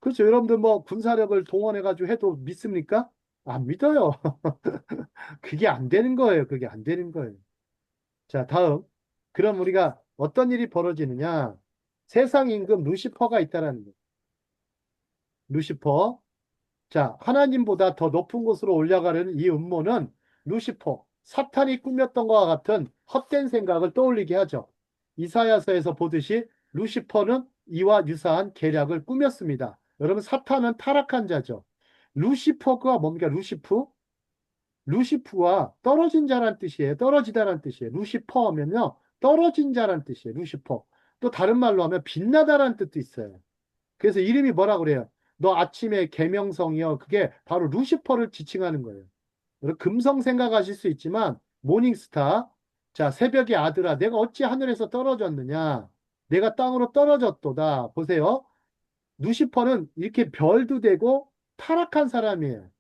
그렇죠. 여러분들 뭐 군사력을 동원해가지고 해도 믿습니까? 안 믿어요. 그게 안 되는 거예요. 그게 안 되는 거예요. 자, 다음. 그럼 우리가 어떤 일이 벌어지느냐? 세상 임금 루시퍼가 있다라는 거예요. 루시퍼. 자, 하나님보다 더 높은 곳으로 올라가려는 이 음모는 루시퍼, 사탄이 꾸몄던 것과 같은 헛된 생각을 떠올리게 하죠. 이사야서에서 보듯이 루시퍼는 이와 유사한 계략을 꾸몄습니다. 여러분, 사탄은 타락한 자죠. 루시퍼가 뭡니까? 루시프가 떨어진 자란 뜻이에요. 떨어지다란 뜻이에요. 루시퍼 하면요. 떨어진 자란 뜻이에요. 루시퍼. 또 다른 말로 하면 빛나다란 뜻도 있어요. 그래서 이름이 뭐라 그래요? 너 아침에 계명성이요. 그게 바로 루시퍼를 지칭하는 거예요. 여러분 금성 생각하실 수 있지만 모닝스타. 자, 새벽의 아들아, 내가 어찌 하늘에서 떨어졌느냐? 내가 땅으로 떨어졌도다. 보세요. 루시퍼는 이렇게 별도 되고 타락한 사람이에요.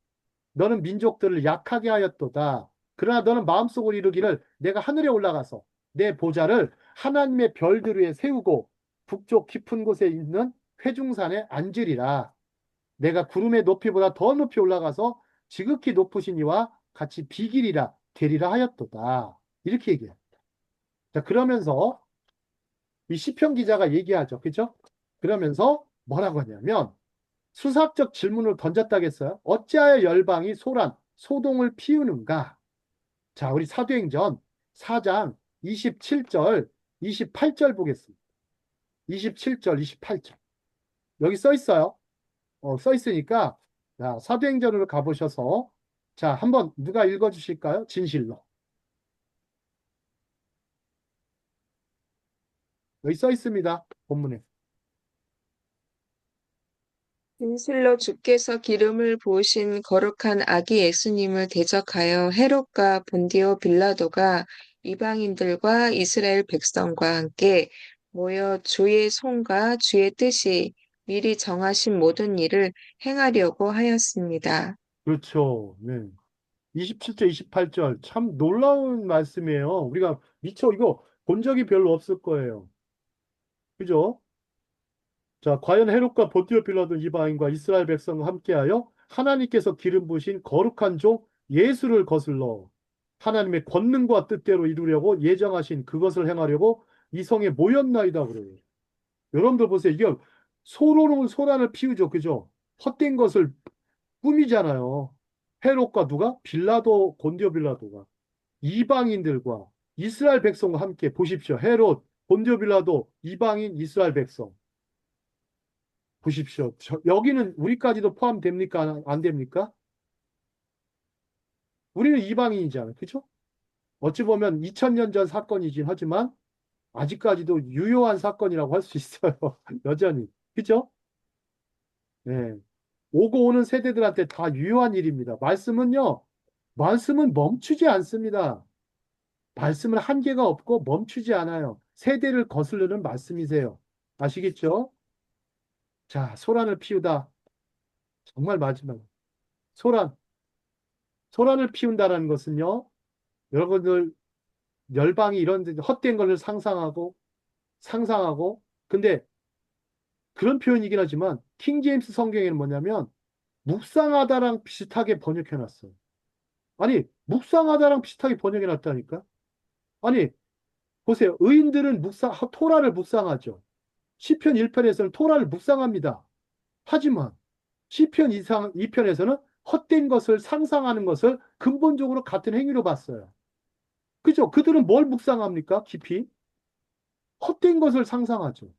너는 민족들을 약하게 하였도다. 그러나 너는 마음속으로 이루기를 내가 하늘에 올라가서 내 보좌를 하나님의 별들 위에 세우고 북쪽 깊은 곳에 있는 회중산에 앉으리라. 내가 구름의 높이보다 더 높이 올라가서 지극히 높으신 이와 같이 비길이라 되리라 하였도다. 이렇게 얘기해요. 자, 그러면서 이 시편 기자가 얘기하죠. 그죠? 그러면서 뭐라고 하냐면 수사적 질문을 던졌다겠어요. 어찌하여 열방이 소동을 피우는가? 자, 우리 사도행전 4장 27절, 28절 보겠습니다. 27절, 28절. 여기 써 있어요. 써 있으니까, 자, 사도행전으로 가보셔서, 자, 한번 누가 읽어주실까요? 진실로. 여기 써 있습니다. 본문에. 진실로 주께서 기름을 부으신 거룩한 아기 예수님을 대적하여 헤롯과 본디오 빌라도가 이방인들과 이스라엘 백성과 함께 모여 주의 손과 주의 뜻이 미리 정하신 모든 일을 행하려고 하였습니다. 그렇죠. 네. 27절, 28절. 참 놀라운 말씀이에요. 우리가 미처 이거 본 적이 별로 없을 거예요. 그죠? 자, 과연 헤롯과 본디오 빌라도 이방인과 이스라엘 백성과 함께하여 하나님께서 기름 부으신 거룩한 종 예수를 거슬러 하나님의 권능과 뜻대로 이루려고 예정하신 그것을 행하려고 이 성에 모였나이다 그래요. 여러분들 보세요. 이게 소란을 피우죠. 그죠? 헛된 것을 꾸미잖아요. 헤롯과 누가? 빌라도, 본디오 빌라도가 이방인들과 이스라엘 백성과 함께 보십시오. 헤롯, 본디오 빌라도, 이방인, 이스라엘 백성. 보십시오. 여기는 우리까지도 포함됩니까? 안 됩니까? 우리는 이방인이잖아요. 그죠? 어찌 보면 2000년 전 사건이긴 하지만 아직까지도 유효한 사건이라고 할 수 있어요. 여전히. 그죠? 네. 오고 오는 세대들한테 다 유효한 일입니다. 말씀은 멈추지 않습니다. 말씀은 한계가 없고 멈추지 않아요. 세대를 거스르는 말씀이세요. 아시겠죠? 자, 소란을 피우다. 정말 마지막. 소란. 소란을 피운다는 것은요, 여러분들 열방이 이런 헛된 것을 상상하고, 근데 그런 표현이긴 하지만 킹 제임스 성경에는 뭐냐면 묵상하다랑 비슷하게 번역해놨어요. 아니, 묵상하다랑 비슷하게 번역해놨다니까? 아니, 보세요. 의인들은 토라를 묵상하죠. 시편 1편에서는 토라를 묵상합니다. 하지만 시편 2편에서는 헛된 것을 상상하는 것을 근본적으로 같은 행위로 봤어요. 그죠? 그들은 뭘 묵상합니까? 깊이? 헛된 것을 상상하죠.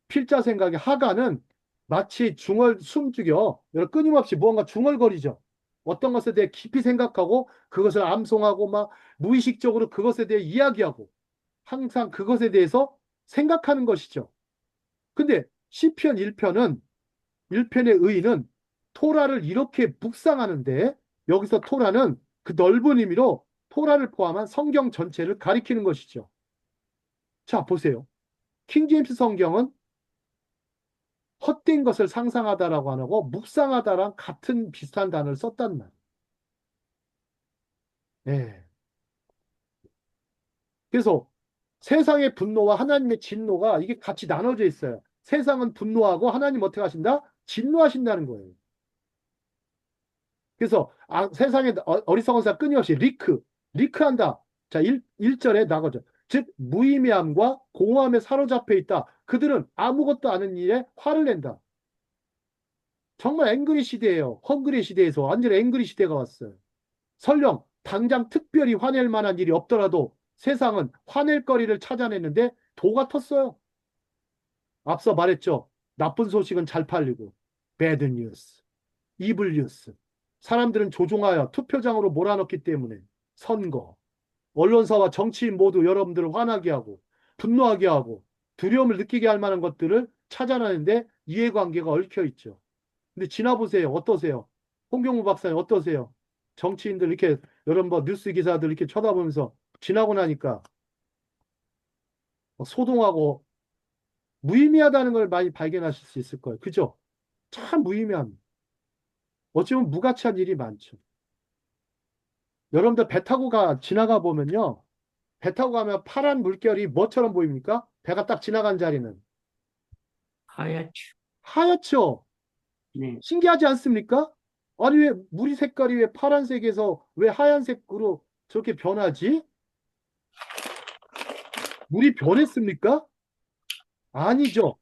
필자 생각에 하가는 마치 숨죽여 끊임없이 무언가 중얼거리죠. 어떤 것에 대해 깊이 생각하고 그것을 암송하고 막 무의식적으로 그것에 대해 이야기하고 항상 그것에 대해서 생각하는 것이죠. 근데 시편 1편의 의인은 토라를 이렇게 묵상하는데 여기서 토라는 그 넓은 의미로 토라를 포함한 성경 전체를 가리키는 것이죠. 자, 보세요. 킹제임스 성경은 헛된 것을 상상하다라고 안 하고 묵상하다랑 같은 비슷한 단어를 썼단 말이에요. 네. 그래서 세상의 분노와 하나님의 진노가 이게 같이 나눠져 있어요. 세상은 분노하고 하나님 어떻게 하신다? 진노하신다는 거예요. 그래서 세상에 어리석은 자 끊임없이 리크한다. 자, 1절에 나가죠. 즉 무의미함과 공허함에 사로잡혀 있다. 그들은 아무것도 아는 일에 화를 낸다. 정말 앵그리 시대예요. 헝그리 시대에서 완전 앵그리 시대가 왔어요. 설령 당장 특별히 화낼 만한 일이 없더라도 세상은 화낼 거리를 찾아냈는데 도가 텄어요. 앞서 말했죠. 나쁜 소식은 잘 팔리고 배드 뉴스, 이블 뉴스. 사람들은 조종하여 투표장으로 몰아넣기 때문에 선거, 언론사와 정치인 모두 여러분들을 화나게 하고 분노하게 하고 두려움을 느끼게 할 만한 것들을 찾아내는데 이해관계가 얽혀 있죠. 근데 지나보세요. 어떠세요? 홍경무 박사님 어떠세요? 정치인들 이렇게 여러분 뭐 뉴스 기사들 이렇게 쳐다보면서 지나고 나니까 소동하고 무의미하다는 걸 많이 발견하실 수 있을 거예요. 그죠? 참 무의미합니다. 어찌보면 무가치한 일이 많죠. 여러분들 배 타고 지나가 보면요. 배 타고 가면 파란 물결이 뭐처럼 보입니까? 배가 딱 지나간 자리는. 하얗죠. 하얗죠? 네. 신기하지 않습니까? 아니, 왜 물이 색깔이 왜 파란색에서 왜 하얀색으로 저렇게 변하지? 물이 변했습니까? 아니죠.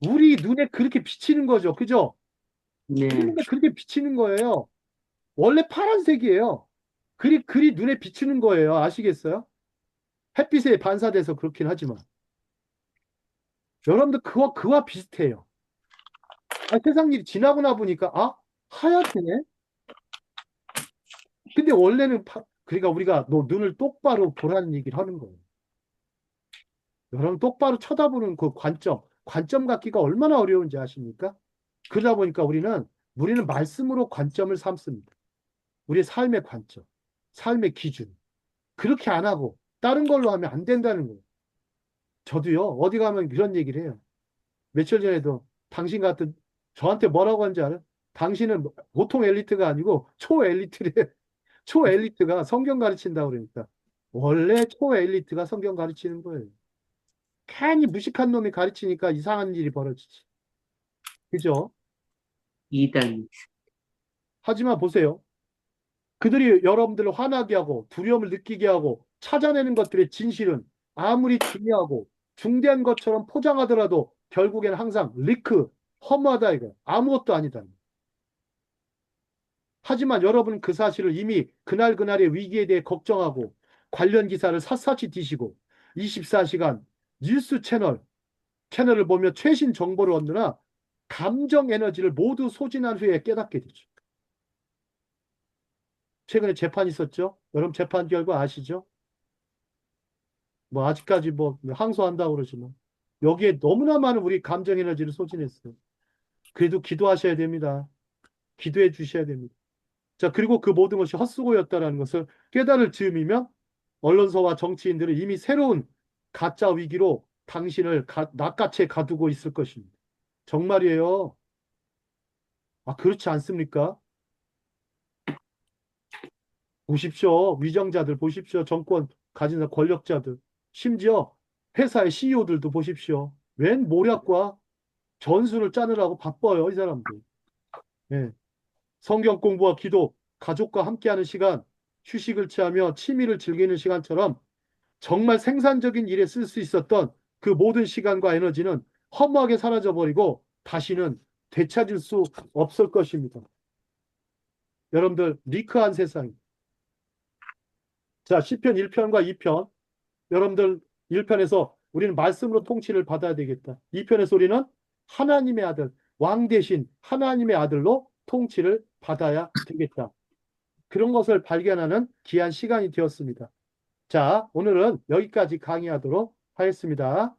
우리 눈에 그렇게 비치는 거죠. 그죠? 네. 우리 눈에 그렇게 비치는 거예요. 원래 파란색이에요. 글이 눈에 비치는 거예요. 아시겠어요? 햇빛에 반사돼서 그렇긴 하지만. 여러분들 그와 비슷해요. 세상 일이 지나고 나 보니까, 하얗네? 근데 원래는, 그러니까 우리가 너 눈을 똑바로 보라는 얘기를 하는 거예요. 여러분 똑바로 쳐다보는 그 관점 갖기가 얼마나 어려운지 아십니까? 그러다 보니까 우리는 말씀으로 관점을 삼습니다. 우리의 삶의 관점, 삶의 기준. 그렇게 안 하고 다른 걸로 하면 안 된다는 거예요. 저도요, 어디 가면 그런 얘기를 해요. 며칠 전에도 당신 같은, 저한테 뭐라고 하는지 알아요? 당신은 보통 엘리트가 아니고 초엘리트래. 초엘리트가 성경 가르친다고 그러니까. 원래 초엘리트가 성경 가르치는 거예요. 괜히 무식한 놈이 가르치니까 이상한 일이 벌어지지. 그죠? 이단. 하지만 보세요. 그들이 여러분들을 화나게 하고 두려움을 느끼게 하고 찾아내는 것들의 진실은 아무리 중요하고 중대한 것처럼 포장하더라도 결국에는 항상 리크, 허무하다 이거. 아무것도 아니다. 하지만 여러분은 그 사실을 이미 그날그날의 위기에 대해 걱정하고 관련 기사를 샅샅이 뒤시고 24시간 뉴스 채널을 보며 최신 정보를 얻느라 감정 에너지를 모두 소진한 후에 깨닫게 되죠. 최근에 재판 있었죠? 여러분 재판 결과 아시죠? 뭐 아직까지 뭐 항소한다고 그러지만 여기에 너무나 많은 우리 감정 에너지를 소진했어요. 그래도 기도하셔야 됩니다. 기도해 주셔야 됩니다. 자, 그리고 그 모든 것이 헛수고였다라는 것을 깨달을 즈음이면 언론사와 정치인들은 이미 새로운 가짜 위기로 당신을 낚아채 가두고 있을 것입니다. 정말이에요. 아, 그렇지 않습니까? 보십시오. 위정자들 보십시오. 정권 가진 권력자들. 심지어 회사의 CEO들도 보십시오. 웬 모략과 전술을 짜느라고 바빠요, 이 사람들. 예. 성경 공부와 기도, 가족과 함께하는 시간, 휴식을 취하며 취미를 즐기는 시간처럼 정말 생산적인 일에 쓸 수 있었던 그 모든 시간과 에너지는 허무하게 사라져버리고 다시는 되찾을 수 없을 것입니다. 여러분들, 리크한 세상. 자, 시편 1편과 2편. 여러분들 1편에서 우리는 말씀으로 통치를 받아야 되겠다. 2편에서 우리는 하나님의 아들, 왕 대신 하나님의 아들로 통치를 받아야 되겠다. 그런 것을 발견하는 귀한 시간이 되었습니다. 자, 오늘은 여기까지 강의하도록 하겠습니다.